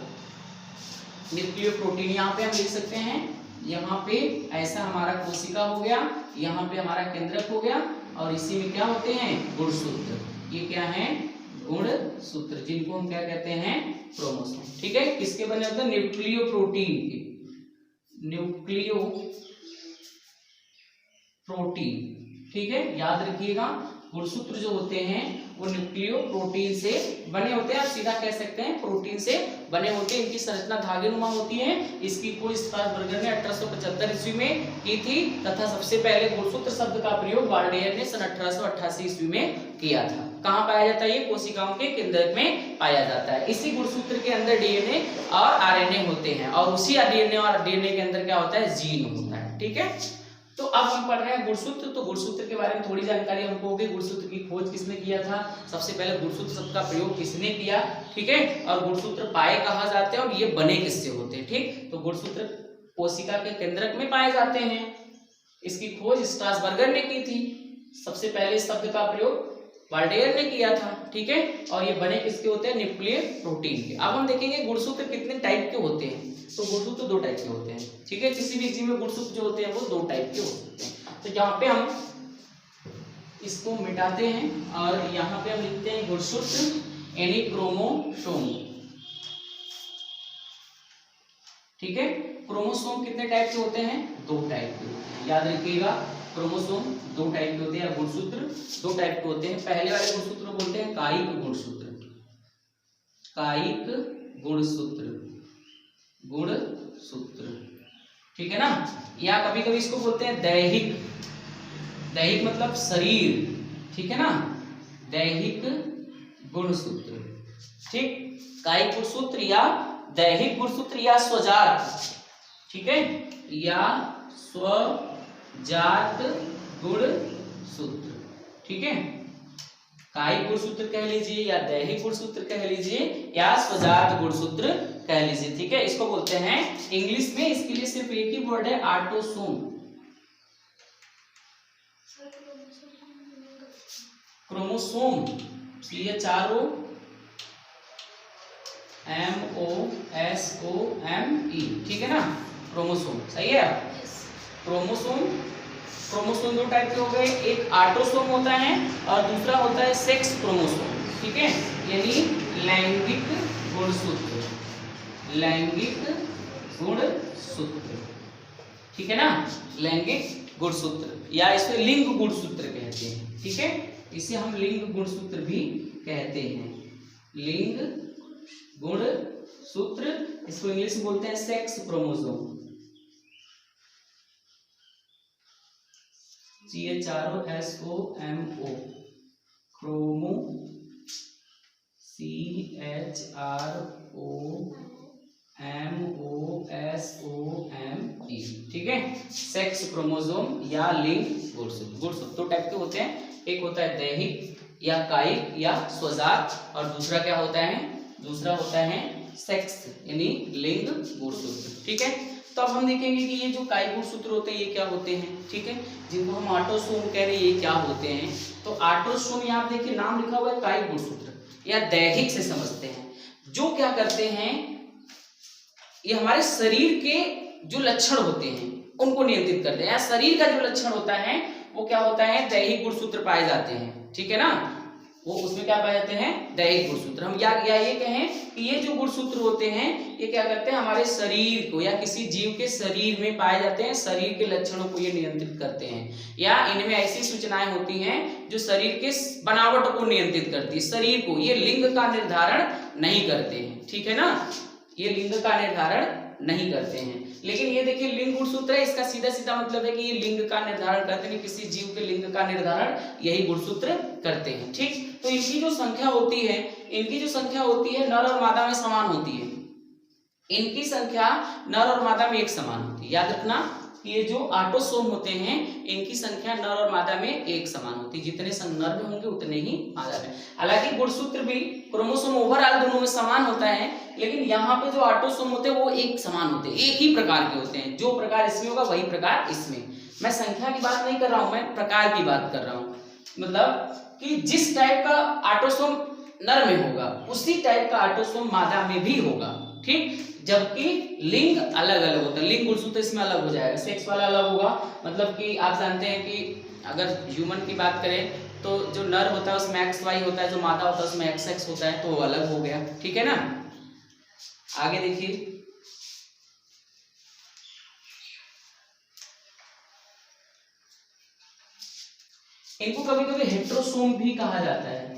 न्यूक्लियर प्रोटीन यहाँ पे हम लिख सकते हैं यहाँ पे ऐसा हमारा कोशिका हो गया, यहाँ पे हमारा केंद्रक हो गया, और इसी में क्या होते हैं गुणसूत्र। ये क्या है गुणसूत्र, जिनको हम क्या कहते हैं क्रोमोसोम। ठीक है, किसके बने होते हैं न्यूक्लियो प्रोटीन के, न्यूक्लियो प्रोटीन। ठीक है, याद रखिएगा गुणसूत्र जो होते हैं वो न्यूक्लियो प्रोटीन से बने होते हैं, आप सीधा कह सकते हैं प्रोटीन से बने होते हैं। इनकी संरचना धागेनुमा होती है। इसकी खोज स्ट्रासबर्गर ने 1875 ईस्वी में की थी, तथा सबसे पहले गुणसूत्र शब्द का प्रयोग वार्डेयर ने सन 1888 ईस्वी में किया था। कहाँ पाया जाता है ये कोशिकाओं के केंद्रक में पाया जाता है। इसी गुणसूत्र के अंदर डीएनए और आरएनए होते हैं, और उसी डीएनए और डीएनए के अंदर क्या होता है जीन होता है। ठीक है, तो अब हम पढ़ रहे हैं गुणसूत्र। तो गुणसूत्र के बारे में थोड़ी जानकारी हमको होगी। गुणसूत्र की खोज किसने किया था, सबसे पहले गुणसूत्र शब्द का प्रयोग किसने किया। ठीक है, और गुणसूत्र पाए कहाँ जाते हैं और ये बने किससे होते हैं। ठीक, तो गुणसूत्र कोशिका के केंद्रक में पाए जाते हैं। इसकी खोज स्ट्रासबर्गर ने की थी। सबसे पहले इस शब्द का प्रयोग वार्डेयर ने किया था। ठीक है, और ये बने किसके होते हैं न्यूक्लियर प्रोटीन के। अब हम देखेंगे गुणसूत्र कितने टाइप के होते हैं। तो गुणसूत्र दो टाइप के होते हैं। ठीक है, किसी भी जीव में गुणसूत्र जो होते हैं वो दो टाइप के होते हैं। तो यहाँ पे हम इसको मिटाते हैं और यहाँ पे हम लिखते हैं गुणसूत्र यानी क्रोमोसोम। ठीक है, क्रोमोसोम कितने टाइप के होते हैं, दो टाइप के होते हैं। याद रखिएगा क्रोमोसोम दो टाइप के होते हैं, गुणसूत्र दो टाइप के होते हैं। पहले वाले गुणसूत्र को बोलते हैं कायिक गुणसूत्र, कायिक गुणसूत्र, गुणसूत्र। ठीक है ना, या कभी कभी इसको बोलते हैं दैहिक, दैहिक मतलब शरीर। ठीक है ना, दैहिक गुणसूत्र। ठीक, कायिक गुणसूत्र या दैहिक गुणसूत्र या स्वजात। ठीक है, या स्वजात गुणसूत्र। ठीक है, कायिक गुणसूत्र कह लीजिए या दैहिक गुणसूत्र कह लीजिए या स्वजात गुणसूत्र कह लीजिए। ठीक है, इसको बोलते हैं इंग्लिश में, इसके लिए सिर्फ एक ही वर्ड है ऑटोसोम। Chromosome CHRO MOSOME। ठीक है ना, क्रोमोसोम सही है। क्रोमोसोम, क्रोमोसोम दो टाइप के हो गए, एक ऑटोसोम होता है और दूसरा होता है सेक्स क्रोमोसोम। ठीक है, यानी लैंगिक गुणसूत्र, लैंगिक गुणसूत्र। ठीक है ना, लैंगिक गुणसूत्र या इसमें लिंग गुणसूत्र कहते हैं। ठीक है, इसे हम लिंग गुणसूत्र भी कहते हैं, लिंग गुणसूत्र। इसको इंग्लिश में बोलते हैं sex chromosome, CHROSOMO, chromo CHROMOSOME। ठीक है, सेक्स क्रोमोसोम या लिंग गुणसूत्र। गुणसूत्र दो टाइप के होते हैं, एक होता है दैहिक या कायिक या स्वजात, और दूसरा क्या होता है, दूसरा होता है सेक्स यानी लिंग गुणसूत्र। ठीक है, तो अब हम देखेंगे कि ये जो कायिक गुणसूत्र होते हैं ये क्या होते हैं। ठीक है, जिनको हम ऑटोसोम कह रहे हैं ये क्या होते हैं। तो ऑटोसोम यहाँ आप देखिए नाम लिखा हुआ है कायिक गुणसूत्र, या दैहिक से समझते हैं। जो क्या करते हैं, ये हमारे शरीर के जो लक्षण होते हैं उनको नियंत्रित करते हैं, या शरीर का जो लक्षण होता है वो क्या होता है दैहिक गुणसूत्र पाए जाते हैं। ठीक है ना, वो उसमें क्या पाए जाते हैं दैहिक गुणसूत्र। हम या ये कहें कि ये जो गुणसूत्र होते हैं ये क्या करते हैं, हमारे शरीर को या किसी जीव के शरीर में पाए जाते हैं, शरीर के लक्षणों को ये नियंत्रित करते हैं, या इनमें ऐसी सूचनाएं होती हैं जो शरीर के बनावट को नियंत्रित करती है, शरीर को। ये लिंग का निर्धारण नहीं करते हैं। ठीक है ना, ये लिंग का निर्धारण नहीं करते हैं। लेकिन ये देखिए लिंग गुणसूत्र है, इसका सीधा सीधा मतलब है कि ये लिंग का निर्धारण करते हैं, किसी जीव के लिंग का निर्धारण यही गुणसूत्र करते हैं। ठीक, तो इनकी जो संख्या होती है, इनकी जो संख्या होती है नर और मादा में समान होती है। इनकी संख्या नर और मादा में एक समान होती है। याद रखना कि ये जो ऑटोसोम होते हैं इनकी संख्या नर और मादा में एक समान होती है, जितने नर में होंगे उतने ही मादा में। हालांकि गुणसूत्र भी क्रोमोसोम ओवरऑल दोनों में समान होता है, लेकिन यहाँ पे जो ऑटोसोम होते हैं वो एक समान होते हैं, एक ही प्रकार के होते हैं। जो प्रकार इसमें होगा वही प्रकार इसमें। मैं संख्या की बात नहीं कर रहा हूं, मैं प्रकार की बात कर रहा हूं। मतलब कि जिस टाइप का ऑटोसोम नर में होगा उसी टाइप का ऑटोसोम मादा में भी होगा। ठीक, जबकि लिंग अलग अलग होता है। लिंग गुणसूत्र इसमें अलग हो जाएगा, सेक्स वाला अलग होगा। मतलब कि आप जानते हैं कि अगर ह्यूमन की बात करें तो जो नर होता है उसमें एक्स वाई होता है, जो मादा होता है उसमें एक्स एक्स होता है, तो वो अलग हो गया। ठीक है ना। आगे देखिए, इनको कभी कभी हेट्रोसोम भी कहा जाता है।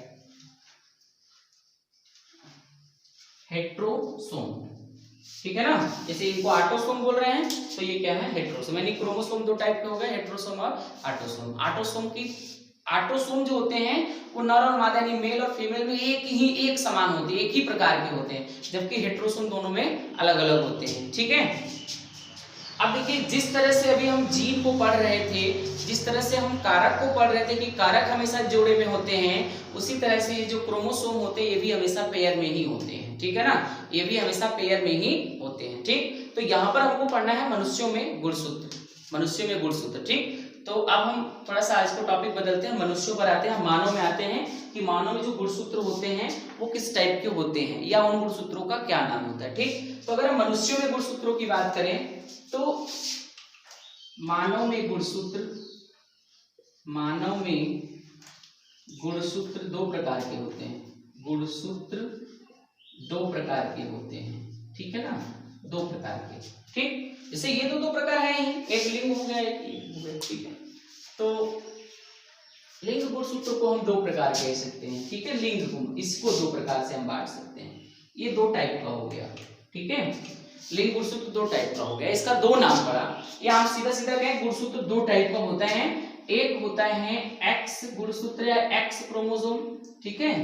हेट्रोसोम, ठीक है ना। जैसे इनको ऑटोसोम बोल रहे हैं तो ये क्या है, हेट्रोसोम। यानी क्रोमोसोम दो टाइप के हो गए, हेट्रोसोम और ऑटोसोम। ऑटोसोम जो होते हैं वो नर और मादा यानी मेल और फीमेल में एक समान होते हैं, एक ही प्रकार के होते हैं, जबकि हेट्रोसोम दोनों में अलग अलग होते हैं। ठीक है। अब देखिए, जिस तरह से अभी हम जीन को पढ़ रहे थे, जिस तरह से हम कारक को पढ़ रहे थे कि कारक हमेशा जोड़े में होते हैं, उसी तरह से ये जो क्रोमोसोम होते हैं ये भी हमेशा पेयर में ही होते हैं। ठीक है ना, ये भी हमेशा पेयर में ही होते हैं। ठीक, तो यहाँ पर हमको पढ़ना है मनुष्यों में गुणसूत्र, मनुष्यों में गुणसूत्र। ठीक, तो अब हम थोड़ा सा आज को टॉपिक बदलते हैं, मनुष्यों पर आते हैं, मानव में आते हैं कि मानव में जो गुणसूत्र होते हैं वो किस टाइप के होते हैं या उन गुणसूत्रों का क्या नाम होता है। ठीक, तो अगर हम मनुष्यों में गुणसूत्रों की बात करें तो मानव में गुणसूत्र दो प्रकार के होते हैं। गुणसूत्र दो प्रकार के होते हैं। ठीक है ना, दो प्रकार के। ठीक, जैसे ये तो दो प्रकार है ही, एक लिंग हो गया, एक हो गया। ठीक है, तो लिंग गुणसूत्र को हम दो प्रकार कह सकते हैं। ठीक है, लिंग गुण, इसको दो प्रकार से हम बांट सकते हैं। ये दो टाइप का हो गया। ठीक है, लिंग गुणसूत्र दो टाइप का हो गया, इसका दो नाम पड़ा। या हम सीधा सीधा कहें गुणसूत्र दो टाइप का होता है। एक होता है एक्स गुणसूत्र या एक्स क्रोमोसोम। ठीक है,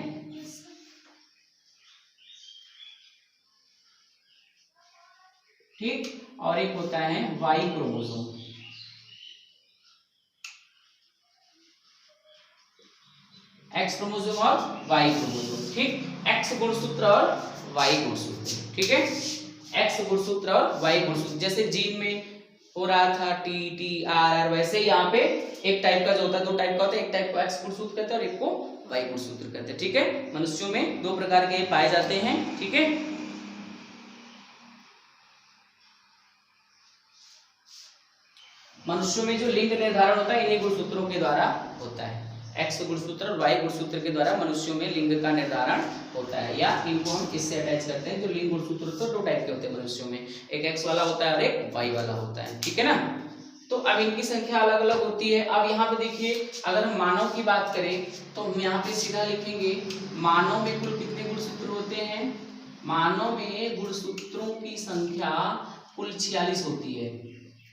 ठीक, और एक होता है वाई क्रोमोसोम। एक्स क्रोमोसोम और वाई क्रोमोसोम। ठीक, एक्स गुणसूत्र और वाई गुणसूत्र। ठीक है, एक्स गुणसूत्र और वाई गुणसूत्र। जैसे जीन में हो रहा था टी टी आर आर, वैसे यहाँ पे एक टाइप का जो होता है, दो टाइप का होता है, एक टाइप को एक्स गुणसूत्र कहते हैं और एक को वाई गुणसूत्र कहते हैं। ठीक है, मनुष्यों में दो प्रकार के पाए जाते हैं। ठीक है, मनुष्यों में जो लिंग निर्धारण होता है इन्हीं गुणसूत्रों के द्वारा होता है। एक्स गुणसूत्र और वाई गुणसूत्र के द्वारा मनुष्यों में लिंग का निर्धारण होता है, या इनको हम किससे अटैच करते हैं। जो लिंग गुणसूत्र तो दो टाइप के होते हैं मनुष्यों में, एक एक्स वाला होता है और एक वाई वाला होता है। ठीक है ना, तो अब इनकी संख्या अलग अलग होती है। अब यहाँ पे देखिए, अगर हम मानव की बात करें तो हम यहाँ पे सीधा लिखेंगे मानव में कुल कितने गुणसूत्र होते हैं। मानव में गुणसूत्रों की संख्या कुल 46 होती है।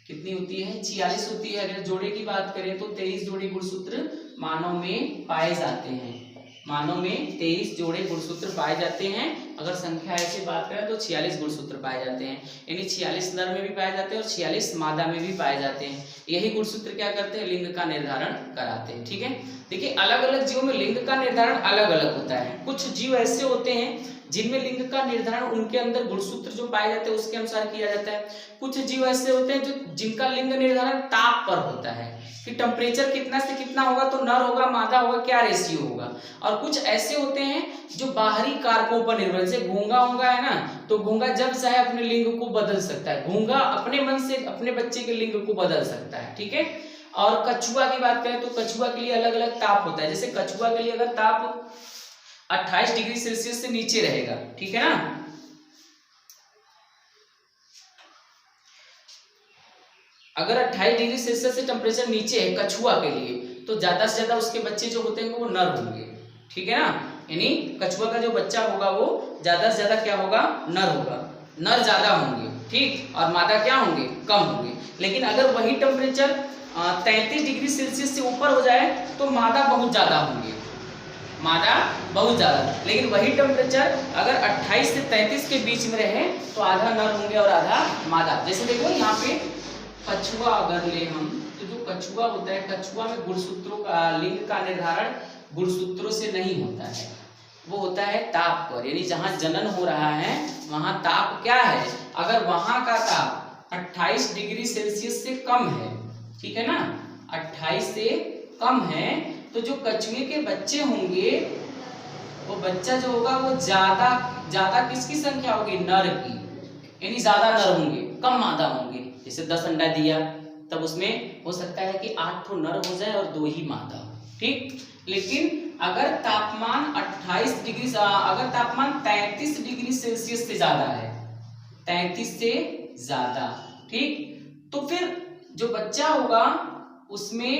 कितनी होती है, 46 होती है। अगर जोड़े की बात करें तो 23 जोड़े गुणसूत्र मानव में पाए जाते हैं। मानव में 23 जोड़े गुणसूत्र पाए जाते हैं। अगर संख्या ऐसे बात करें तो 46 गुणसूत्र पाए जाते हैं, यानी 46 नर में भी पाए जाते हैं और 46 मादा में भी पाए जाते हैं। यही गुणसूत्र क्या करते हैं, लिंग का निर्धारण कराते हैं। ठीक है, देखिए अलग अलग जीवों में लिंग का निर्धारण अलग अलग होता है। कुछ जीव ऐसे होते हैं जिनमें लिंग का निर्धारण उनके अंदर गुणसूत्र जो पाए जाते हैं उसके अनुसार किया जाता है। कुछ जीव ऐसे होते हैं जो जिनका लिंग निर्धारण ताप पर होता है कि टेम्परेचर कितना से कितना होगा तो नर होगा मादा होगा, क्या रेशियो होगा। और कुछ ऐसे होते हैं जो बाहरी कारकों पर निर्भर, जैसे घोंगा होगा है ना, तो घोंगा जब चाहे अपने लिंग को बदल सकता है। घोंगा अपने मन से अपने बच्चे के लिंग को बदल सकता है। ठीक है, और कछुआ की बात करें तो कछुआ के लिए अलग अलग ताप होता है। जैसे कछुआ के लिए अगर ताप 28 डिग्री सेल्सियस से नीचे रहेगा, ठीक है ना, अगर 28 डिग्री सेल्सियस से टेम्परेचर नीचे है कछुआ के लिए, तो ज्यादा से ज्यादा उसके बच्चे जो होते हैं वो नर होंगे। ठीक है ना, यानी कछुआ का जो बच्चा होगा वो ज्यादा से ज्यादा क्या होगा, नर होगा। नर ज्यादा होंगे, ठीक, और मादा क्या होंगे, कम होंगे। लेकिन अगर वही टेम्परेचर 33 डिग्री सेल्सियस से ऊपर हो जाए तो मादा बहुत ज्यादा होंगे, मादा बहुत ज्यादा। लेकिन वही टेम्परेचर अगर 28 से 33 के बीच में रहे तो आधा नर होंगे और आधा मादा। जैसे देखो यहाँ पे कछुआ अगर ले हम, तो जो कछुआ होता है, कछुआ में गुणसूत्रों का लिंग का निर्धारण गुणसूत्रों से नहीं होता है, वो होता है ताप पर। यानी जहां जनन हो रहा है वहां ताप क्या है, अगर वहां का ताप 28 डिग्री सेल्सियस से कम है, ठीक है ना, 28 से कम है, तो जो कछुए के बच्चे होंगे वो बच्चा जो होगा वो ज्यादा किसकी संख्या होगी, नर की। यानी ज्यादा नर होंगे, कम मादा होंगे। जैसे 10 अंडा दिया तब उसमें हो सकता है कि 8 ठो नर हो जाए और 2 ही मादा हो, ठीक। लेकिन अगर तापमान 28 डिग्री, अगर तापमान 33 डिग्री सेल्सियस से ज्यादा है, 33 से ज्यादा, ठीक, तो फिर जो बच्चा होगा उसमें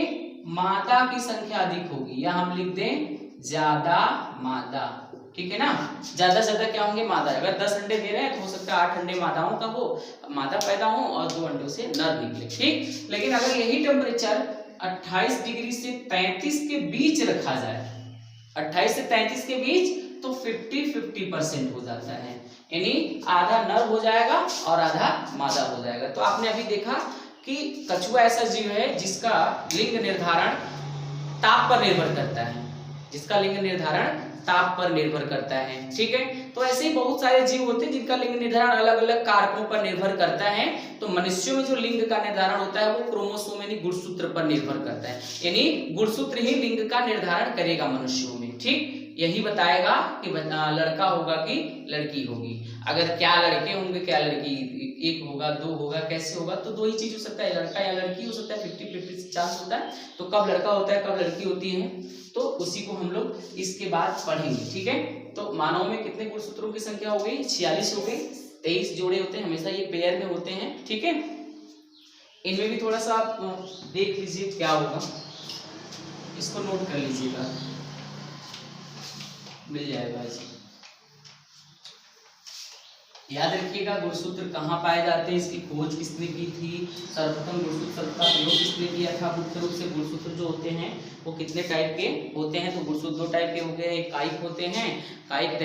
मादा की संख्या अधिक होगी, या हम लिख दें ज्यादा मादा, ठीक है ना। ज्यादा से ज्यादा क्या होंगे, मादा। अगर 10 अंडे दे रहे हैं तो हो सकता है 8 अंडे मादाओं का हो, मादा पैदा हो और 2 अंडों से नर निकले, ठीक। लेकिन अगर यही टेम्परेचर 28 डिग्री से 33 के बीच रखा जाए, 28 से 33 के बीच, तो 50-50% हो जाता है, यानी आधा नर हो जाएगा और आधा मादा हो जाएगा। तो आपने अभी देखा कि कछुआ ऐसा जीव है जिसका लिंग निर्धारण ताप पर निर्भर करता है, जिसका लिंग निर्धारण ताप पर निर्भर करता है, ठीक है। तो ऐसे ही बहुत सारे जीव होते हैं जिनका लिंग निर्धारण अलग अलग कारकों पर निर्भर करता है। तो मनुष्यों में जो लिंग का निर्धारण होता है वो क्रोमोसोम यानी गुणसूत्र पर निर्भर करता है, यानी गुणसूत्र ही लिंग का निर्धारण करेगा मनुष्यों में, ठीक। यही बताएगा कि लड़का होगा कि लड़की होगी। अगर क्या लड़के होंगे क्या लड़की, 1 होगा 2 होगा, कैसे होगा, तो 2 ही चीज हो सकता है, लड़का या लड़की हो सकता है, 50-50 चांस होता है। तो कब लड़का होता है कब लड़की होती है, तो उसी को हम लोग इसके बाद पढ़ेंगे, ठीक है। तो मानव में कितने गुणसूत्रों की संख्या हो गई, 46 हो गई। 23 जोड़े होते हैं, हमेशा ये पेयर में होते हैं, ठीक है। इनमें भी थोड़ा सा आप देख लीजिए क्या होगा, इसको नोट कर लीजिएगा, मिल जाएगा इसे। याद रखिएगा गुणसूत्र कहाँ पाए जाते हैं, इसकी खोज किसने की थी, सर्वप्रथम गुणसूत्र शब्द का प्रयोग किसने किया था। मुख्य रूप से गुणसूत्र जो होते हैं वो कितने टाइप के होते हैं, तो गुणसूत्र 2 टाइप के हो गए, एक कायिक होते हैं, कायिक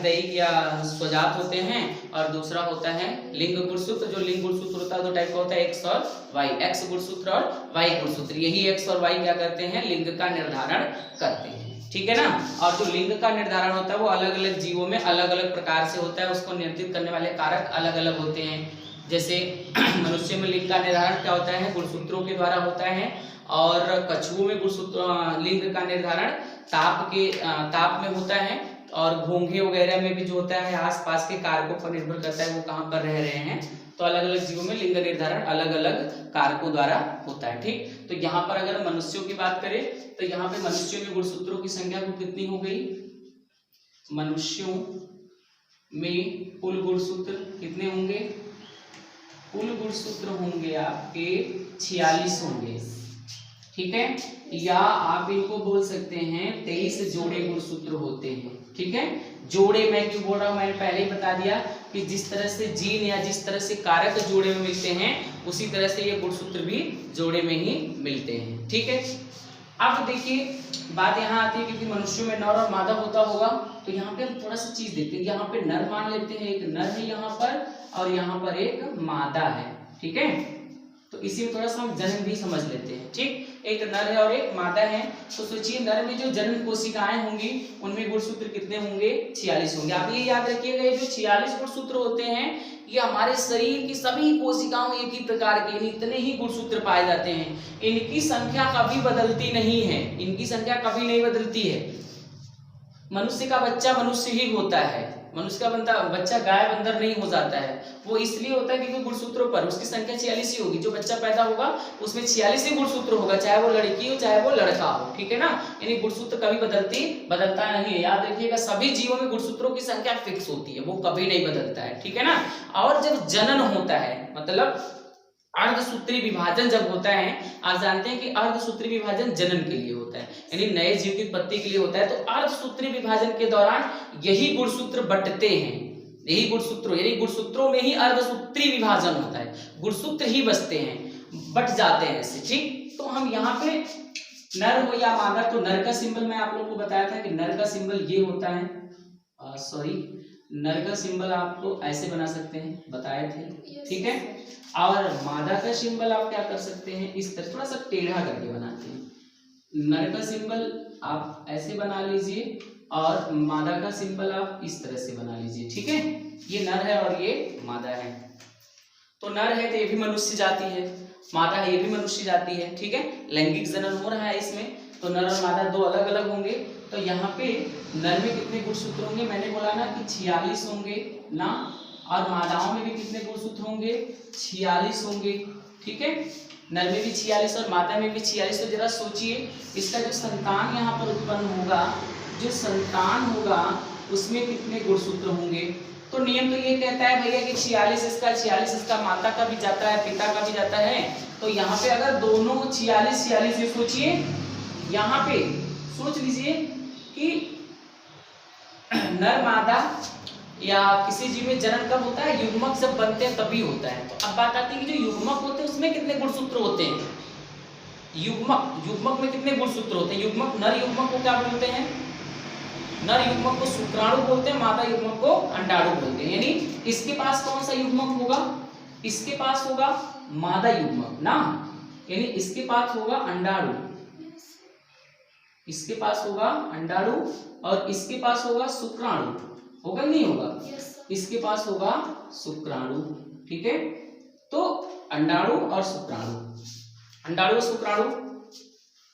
दैहिक या स्वजात होते हैं, और दूसरा होता है लिंग गुणसूत्र। जो लिंग गुणसूत्र होता है 2 टाइप का होता है, एक्स और वाई, एक्स गुणसूत्र और वाई गुणसूत्र। यही एक्स और वाई क्या करते हैं, लिंग का निर्धारण करते हैं, ठीक है ना। और जो लिंग का निर्धारण होता है वो अलग अलग जीवों में अलग अलग प्रकार से होता है, उसको नियंत्रित करने वाले कारक अलग अलग होते हैं। जैसे मनुष्य में लिंग का निर्धारण क्या होता है, गुणसूत्रों के द्वारा होता है, और कछुओं में गुणसूत्र लिंग का निर्धारण ताप में होता है, और घोंघे वगैरह में भी जो होता है आसपास के कारकों पर निर्भर करता है वो कहाँ पर रह रहे हैं। तो अलग अलग जीवों में लिंग निर्धारण अलग अलग कारकों द्वारा होता है, ठीक। तो यहाँ पर अगर मनुष्यों की बात करें तो यहाँ पे मनुष्यों में गुणसूत्रों की संख्या कितनी हो गई, मनुष्यों में कुल गुणसूत्र कितने होंगे, कुल गुणसूत्र होंगे आपके 46 होंगे, ठीक है। या आप इनको बोल सकते हैं 23 जोड़े गुणसूत्र होते हैं, ठीक है। जोड़े मैं क्यों बोल रहा हूं, मैंने पहले ही बता दिया कि जिस तरह से जीन या जिस तरह से कारक जोड़े में मिलते हैं उसी तरह से ये गुणसूत्र भी जोड़े में ही मिलते हैं, ठीक है। अब देखिए बात यहाँ आती है क्योंकि मनुष्यों में नर और मादा होता होगा, तो यहाँ पे हम थोड़ा सा चीज देखते हैं। यहाँ पे नर मान लेते हैं, एक नर है यहाँ पर और यहाँ पर एक मादा है, ठीक है। तो इसी में थोड़ा सा हम जन्म भी समझ लेते हैं, ठीक। एक नर है और एक मादा है, तो सोचिए नर में जो जन्म कोशिकाएं होंगी उनमें गुणसूत्र कितने होंगे, 46 होंगे। आप ये याद रखिएगा ये जो 46 गुणसूत्र होते हैं ये हमारे शरीर की सभी कोशिकाओं में एक ही प्रकार के इतने ही गुणसूत्र पाए जाते हैं। इनकी संख्या कभी बदलती नहीं है, इनकी संख्या कभी नहीं बदलती है। मनुष्य का बच्चा मनुष्य ही होता है, मनुष्य का बच्चा गाय बंदर नहीं हो जाता है। वो इसलिए होता है क्योंकि गुणसूत्रों पर उसकी संख्या 46 ही होगी। जो बच्चा पैदा होगा उसमें 46 ही गुणसूत्र होगा, चाहे वो लड़की हो चाहे वो लड़का हो, ठीक है ना। यानी गुणसूत्र कभी बदलता नहीं है। याद रखिएगा सभी जीवों में गुणसूत्रों की संख्या फिक्स होती है, वो कभी नहीं बदलता है, ठीक है ना। और जब जनन होता है मतलब अर्धसूत्री विभाजन जब होता है, आप जानते हैं कि अर्धसूत्री विभाजन जनन के लिए होता है, यानी नए जीव की उत्पत्ति के लिए होता है। तो अर्धसूत्री विभाजन के दौरान यही गुणसूत्र बंटते हैं, यही गुणसूत्रों यानी गुणसूत्रों में ही अर्धसूत्री विभाजन होता है, गुणसूत्र ही बचते हैं, बट जाते हैं ऐसे, ठीक। तो हम यहाँ पे नर हो या मादा, तो नर का सिंबल मैं आप लोगों को बताया था कि नर का सिंबल ये होता है, नर का सिंबल आपको ऐसे बना सकते हैं, बताए थे, ठीक है। और मादा का सिंबल आप क्या कर सकते हैं, इस तरह थोड़ा सा टेढ़ा करके बनाते हैं। नर का सिंबल आप ऐसे बना लीजिए और मादा का सिंबल आप इस तरह से बना लीजिए, ठीक है। ये नर है और ये मादा है। तो नर है तो ये भी मनुष्य जाति है, मादा है ये भी मनुष्य जाति है, ठीक है। लैंगिक जनन हो रहा है इसमें, तो नर और मादा दो अलग अलग होंगे। तो यहाँ पे नर में कितने गुणसूत्र होंगे, मैंने बोला ना कि 46 होंगे ना, और मादाओं में भी कितने गुणसूत्र होंगे, 46 होंगे। ठीक है, नर में भी 46 और मादा में भी 46। तो जरा सोचिए इसका जो संतान यहाँ पर उत्पन्न होगा, जो संतान होगा उसमें कितने गुणसूत्र होंगे। तो नियम तो ये कहता है भैया कि 46 इसका माता का भी जाता है, पिता का भी जाता है। तो यहाँ पे अगर दोनों 46 ये सोचिए, यहाँ पे सोच लीजिए कि नर मादा या किसी जीव में जन्म कब होता है, युग्मक जब बनते हैं तभी होता है। तो अब बात आती है कि जो युग्मक होते हैं उसमें कितने गुणसूत्र होते हैं। युग्मक में कितने गुणसूत्र होते हैं। युग्मक, नर युग्मक को क्या बोलते हैं, नर युग्मक को शुक्राणु बोलते हैं, मादा युग्मक को अंडाणु बोलते हैं। यानी इसके पास कौन सा युग्मक होगा, इसके पास होगा मादा युग्मक ना, यानी इसके पास होगा अंडाणु, इसके पास होगा अंडाणु और इसके पास होगा शुक्राणु। होगा नहीं होगा, इसके पास होगा शुक्राणु। ठीक है, तो अंडाणु और शुक्राणु, अंडाणु और शुक्राणु,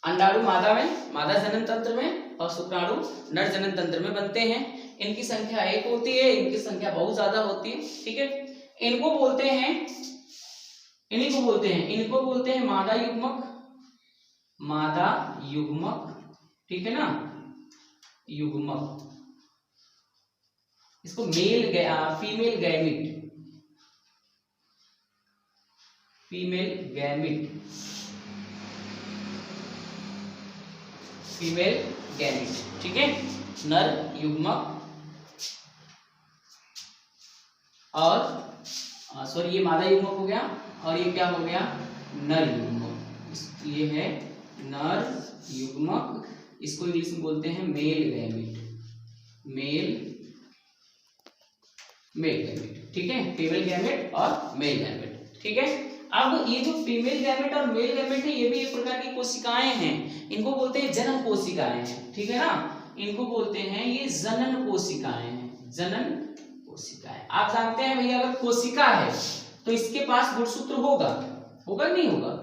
अंडाणु मादा में, मादा जनन तंत्र में, और शुक्राणु नर जनन तंत्र में बनते हैं। इनकी संख्या 1 होती है, इनकी संख्या बहुत ज्यादा होती है। ठीक है, इनको बोलते हैं, इन्हीं को बोलते हैं, इनको बोलते हैं मादा युग्मक, मादा युग्मक। ठीक है ना, युग्मक। इसको female gamete, female gamete, female gamete. ठीक है, नर युग्मक और सॉरी ये मादा युग्मक हो गया, और ये क्या हो गया, नर युग्मक। ये है नर युग्मक, इसको इंग्लिश में बोलते हैं मेल गैमिट, मेल गैमिट। ठीक है, फीमेल गैमेट और मेल गैमेट। ठीक है, अब ये जो फीमेल गैमेट और मेल गैमेट है, ये भी एक प्रकार की कोशिकाएं हैं, इनको बोलते हैं जनन कोशिकाएं हैं। ठीक है ना, इनको बोलते हैं ये जनन कोशिकाएं हैं, जनन कोशिकाएं। आप जानते हैं भैया अगर कोशिका है तो इसके पास गुणसूत्र होगा, होगा नहीं होगा,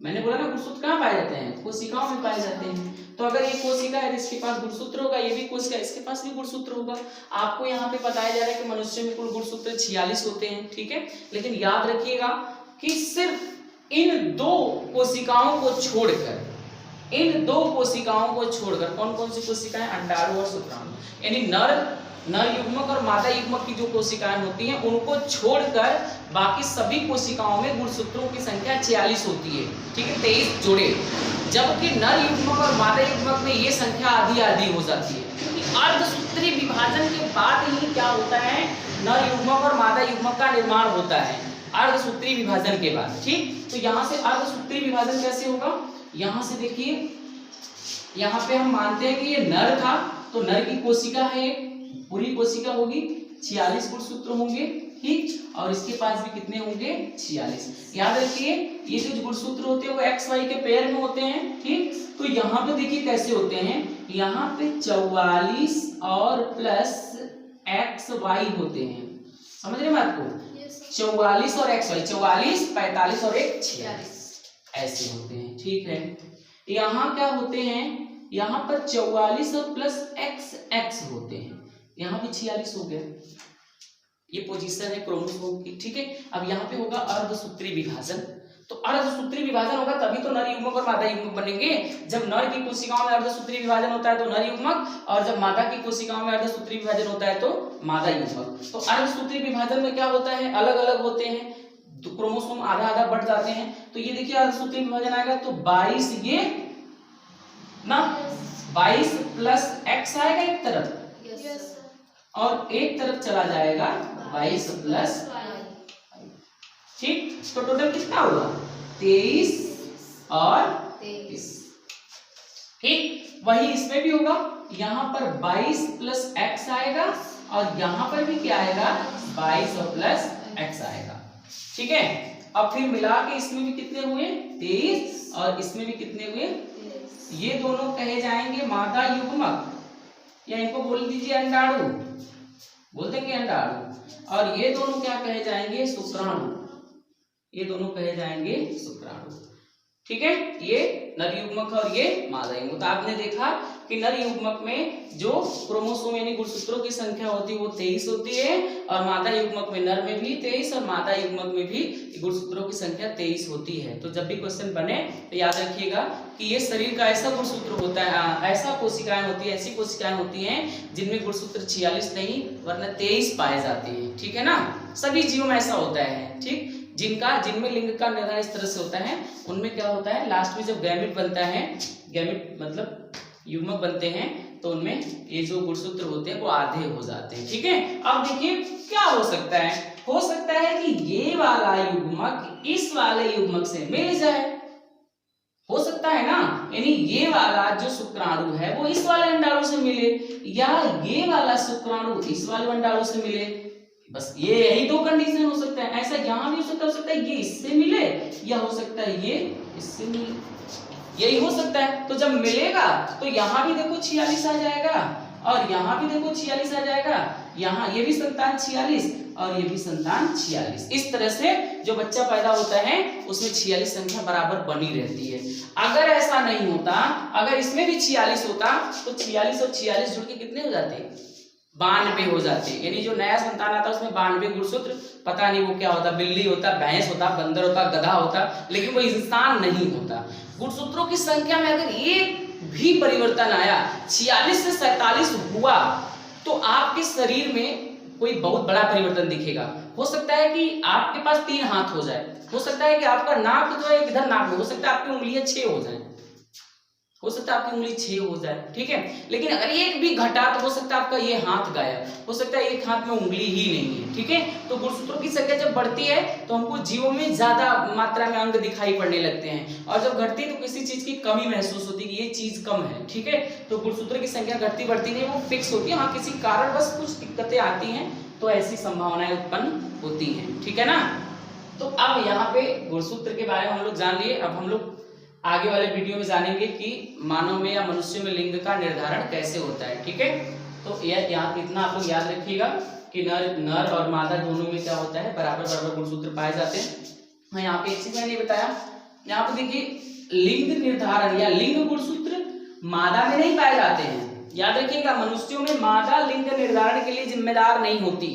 मैंने बोला ना गुणसूत्र कहाँ पाए जाते हैं, कोशिकाओं में पाए जाते हैं। तो अगर ये कोशिका है तो इसके पास गुणसूत्र होगा, ये भी कोशिका, इसके पास भी गुणसूत्र होगा। आपको यहाँ पे बताया जा रहा है कि मनुष्य में कुल गुणसूत्र 46 होते हैं। ठीक है, लेकिन याद रखिएगा कि सिर्फ इन दो कोशिकाओं को छोड़कर, इन दो कोशिकाओं को छोड़कर, कौन कौन सी कोशिकाएं, अंडाणु और शुक्राणु, यानी नर युग्मक और मादा युग्मक की जो कोशिकाएं होती हैं उनको छोड़कर बाकी सभी कोशिकाओं में गुणसूत्रों की संख्या 46 होती है। ठीक है, 23 जोड़े, जबकि नर युग्मक और मादा युग्मक में ये संख्या आधी आधी हो जाती है, क्योंकि अर्धसूत्री विभाजन के बाद ही क्या होता है, नर युग्मक और मादा युग्मक का निर्माण होता है, अर्धसूत्री विभाजन के बाद। ठीक, तो यहाँ से अर्धसूत्री विभाजन कैसे होगा, यहाँ से देखिए, यहाँ पे हम मानते हैं कि ये नर था, तो नर की कोशिका है, पूरी कोशिका होगी, 46 गुणसूत्र होंगे। ठीक, और इसके पास भी कितने होंगे, 46। याद रखिए ये जो गुणसूत्र होते हैं वो एक्स वाई के पेयर में होते हैं। ठीक, तो यहाँ पे देखिए कैसे होते हैं, यहाँ पे 44 और प्लस एक्स वाई होते हैं, समझ रहे बात को, 44 और एक्स वाई, 44, 45 और 1 46 ऐसे होते हैं। ठीक है, यहाँ क्या होते हैं, यहाँ पर 44 और प्लस एक्स एक्स होते हैं, यहाँ भी 46 हो गया, ये पोजीशन है क्रोमोसोम की। ठीक है, अब यहाँ पे होगा अर्धसूत्री विभाजन, तो अर्धसूत्री विभाजन होगा तभी तो नर युग्मक और मादा युग्मक बनेंगे। जब नर की कोशिकाओं में अर्धसूत्री विभाजन होता है तो नर युग्मक, और जब मादा की कोशिकाओं में अर्धसूत्री विभाजन होता है तो मादा युग्मक। तो अर्धसूत्री विभाजन में क्या होता है, अलग अलग होते हैं, तो क्रोमोसोम आधा आधा बढ़ जाते हैं। तो ये देखिए अर्धसूत्री विभाजन आएगा तो 22 ये ना 22 प्लस एक्स आएगा एक तरफ, और एक तरफ चला जाएगा 22 प्लस। ठीक, तो टोटल कितना हुआ, 23 और 23। ठीक, वही इसमें भी होगा, यहाँ पर 22 प्लस एक्स आएगा, और यहाँ पर भी क्या आएगा, 22 और प्लस एक्स आएगा। ठीक है, अब फिर मिला के इसमें भी कितने हुए, 23, और इसमें भी कितने हुए, ये दोनों कहे जाएंगे मादा युग्मक, या इनको बोल दीजिए अंडाणु, बोल देंगे अंडाणु, और ये दोनों क्या कहे जाएंगे, शुक्राणु, ये दोनों कहे जाएंगे शुक्राणु। ठीक है, ये नर युग्मक और ये मादा युग्मक। तो आपने देखा कि नर युग्मक में जो क्रोमोसोम यानी गुणसूत्रों की संख्या होती है वो 23 होती है, और मादा युग्मक में नर में भी 23 और मादा युग्मक में भी गुणसूत्रों की संख्या 23 होती है। तो जब भी क्वेश्चन बने तो याद रखिएगा कि ये शरीर का ऐसा गुणसूत्र होता है, ऐसा कोशिकाएं होती है, ऐसी कोशिकाएं होती हैं जिनमें गुणसूत्र 46 नहीं वरना 23 पाए जाते हैं। ठीक है ना, सभी जीवों में ऐसा होता है। ठीक, जिनमें लिंग का निर्धारण इस तरह से होता है उनमें क्या होता है, लास्ट में जब गैमेट बनता है, गैमेट मतलब युग्मक बनते हैं, तो उनमें ये जो गुणसूत्र होते हैं वो आधे हो जाते हैं। ठीक है, अब देखिए क्या हो सकता है, हो सकता है कि ये वाला युग्मक इस वाले युग्मक से मिल जाए, हो सकता है ना, यानी ये वाला जो शुक्राणु है वो इस वाले अंडाणु से मिले, या ये वाला शुक्राणु इस वाले अंडाणु से मिले। बस ये यही दो कंडीशन हो सकता है। ऐसा यहाँ भी हो सकता है ये इससे मिले, या हो सकता है ये इससे मिले, यही हो सकता है। तो जब मिलेगा तो यहाँ भी देखो 46 आ जाएगा, और यहाँ भी देखो 46 आ जाएगा, यहाँ ये भी संतान 46 और ये भी संतान 46। इस तरह से जो बच्चा पैदा होता है उसमें 46 संख्या बराबर बनी रहती है। अगर ऐसा नहीं होता, अगर इसमें भी 46 होता तो 46 और 46 जुड़ के कितने हो जाते, 92 हो जाते। यानी जो नया संतान आता है उसमें 92 गुणसूत्र, पता नहीं वो क्या होता, बिल्ली होता, भैंस होता, बंदर होता, गधा होता, लेकिन वो इंसान नहीं होता। गुणसूत्रों की संख्या में अगर एक भी परिवर्तन आया, 46 से 47 हुआ, तो आपके शरीर में कोई बहुत बड़ा परिवर्तन दिखेगा। हो सकता है कि आपके पास 3 हाथ हो जाए, हो सकता है कि आपका नाक जो है इधर नाक में, हो सकता है आपकी उंगलियां 6 हो जाए, हो सकता है आपकी उंगली 6 हो जाए। ठीक है, लेकिन अगर एक भी घटा तो हो सकता है आपका ये हाथ गायब, हो सकता है एक हाथ में उंगली ही नहीं है। ठीक है, तो गुणसूत्रों की संख्या जब बढ़ती है तो हमको जीवों में ज्यादा मात्रा में अंग दिखाई पड़ने लगते हैं, और जब घटती है तो किसी चीज की कमी महसूस होती है कि ये चीज कम है। ठीक है, तो गुणसूत्र की संख्या घटती बढ़ती नहीं, वो फिक्स होती है। हाँ, किसी कारण बस कुछ दिक्कतें आती हैं तो ऐसी संभावनाएं उत्पन्न होती हैं। ठीक है ना, तो अब यहाँ पे गुणसूत्र के बारे में हम लोग जान लिए। अब हम लोग आगे वाले वीडियो में जानेंगे कि मानव में या मनुष्य में लिंग का निर्धारण कैसे होता है। ठीक है, तो यहाँ इतना आप लोग याद रखिएगा कि नर और मादा दोनों में क्या होता है, बराबर बराबर गुणसूत्र पाए जाते हैं। हाँ, यहाँ पे एक चीज मैंने बताया, यहाँ पे देखिए लिंग निर्धारण या लिंग गुणसूत्र मादा में नहीं पाए जाते हैं। याद रखिएगा, मनुष्यों में मादा लिंग निर्धारण के लिए जिम्मेदार नहीं होती।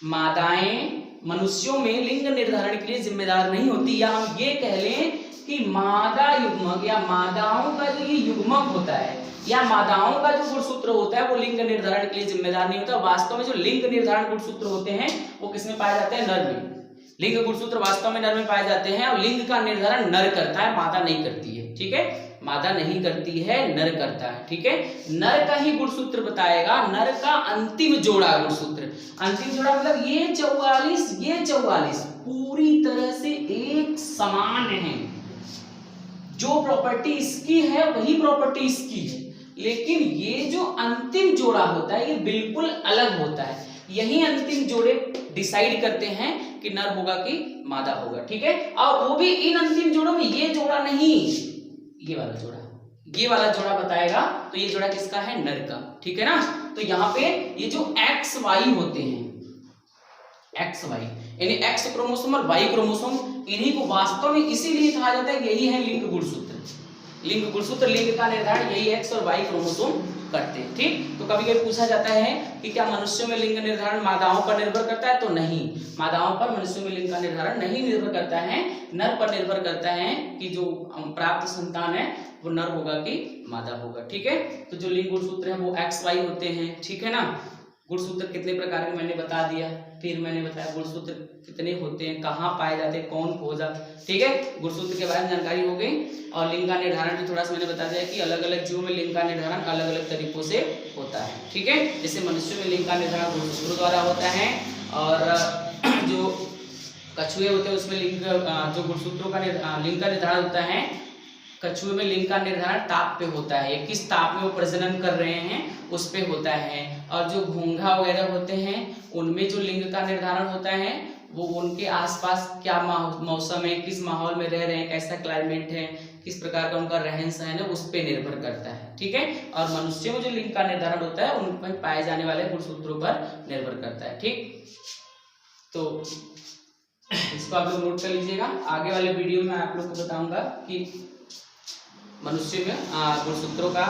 मादाएं मनुष्यों में लिंग निर्धारण के लिए जिम्मेदार नहीं होती, या हम ये कह लें कि मादा युग्मक या मादाओं का जो ये युग्मक होता है या मादाओं का जो गुणसूत्र होता है वो लिंग निर्धारण के लिए जिम्मेदार नहीं होता। वास्तव में जो लिंग निर्धारण गुणसूत्र होते हैं वो किसमें पाए जाते हैं, नर में। लिंग गुणसूत्र वास्तव में नर में पाए जाते हैं, और लिंग का निर्धारण नर करता है, मादा नहीं करती है। ठीक है, मादा नहीं करती है, नर करता है। ठीक है, नर का ही गुणसूत्र बताएगा, नर का अंतिम जोड़ा गुणसूत्र। अंतिम जोड़ा मतलब ये 44 ये 44 पूरी तरह से एक समान है, जो प्रॉपर्टी इसकी है वही प्रॉपर्टी इसकी है, लेकिन ये जो अंतिम जोड़ा होता है ये बिल्कुल अलग होता है। यही अंतिम जोड़े डिसाइड करते हैं कि नर होगा कि मादा होगा। ठीक है, और वो भी इन अंतिम जोड़ों में ये जोड़ा नहीं, ये वाला जोड़ा, ये वाला जोड़ा बताएगा। तो ये जोड़ा किसका है, नर का। ठीक है ना, तो यहाँ पे ये जो एक्स वाई होते हैं, एक्स वाई यानी एक्स क्रोमोसोम और वाई क्रोमोसोम, इन्हीं को वास्तव में इसीलिए कहा जाता है कि यही है लिंग गुणसूत्र। लिंग गुणसूत्र, लिंग का निर्धारण यही एक्स और वाई क्रोमोसोम करते हैं। ठीक, तो कभी कभी पूछा जाता है कि क्या मनुष्यों में लिंग निर्धारण मादाओं पर निर्भर करता है, तो नहीं, मादाओं पर मनुष्यों में लिंग का निर्धारण नहीं निर्भर करता है, नर पर निर्भर करता है कि जो प्राप्त संतान है वो नर होगा कि मादा होगा। ठीक है, तो जो लिंग गुणसूत्र है वो एक्स वाई होते हैं। ठीक है ना, गुणसूत्र कितने प्रकार के मैंने बता दिया, फिर मैंने बताया गुणसूत्र कितने होते हैं, कहाँ पाए जाते हैं, कौन खोजा। ठीक है, गुणसूत्र के बारे में जानकारी हो गई, और लिंग का निर्धारण भी थोड़ा सा मैंने बता दिया कि अलग अलग जीवों में लिंग का निर्धारण अलग अलग तरीकों से होता है। ठीक है, जैसे मनुष्य में लिंग का निर्धारण गुणसूत्रों द्वारा होता है, और जो कछुए होते हैं उसमें लिंग जो गुणसूत्रों का लिंग का निर्धारण होता है, कछुए में लिंग का निर्धारण ताप पे होता है, किस ताप में वो प्रजनन कर रहे हैं उस पे होता है। और जो घोंघा वगैरह होते हैं उनमें जो लिंग का निर्धारण होता है वो उनके आसपास क्या मौसम है, किस माहौल में रह रहे हैं, कैसा क्लाइमेट है, किस प्रकार का उनका रहन सहन है, उस पे निर्भर करता है। ठीक है, और मनुष्य में जो लिंग का निर्धारण होता है उन पर पाए जाने वाले गुणसूत्रों पर निर्भर करता है। ठीक, तो इसको आप लोग नोट कर लीजिएगा। आगे वाले वीडियो में आप लोग को बताऊंगा कि मनुष्य में गुणसूत्रों का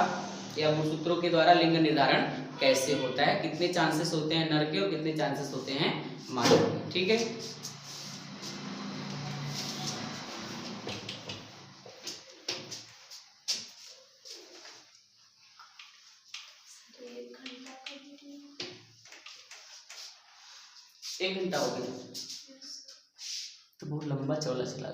या गुणसूत्रों के द्वारा लिंग निर्धारण कैसे होता है, कितने चांसेस होते हैं नर के और कितने चांसेस होते हैं मादा के। ठीक है, एक घंटा हो गया तो बहुत लंबा चौड़ा चला।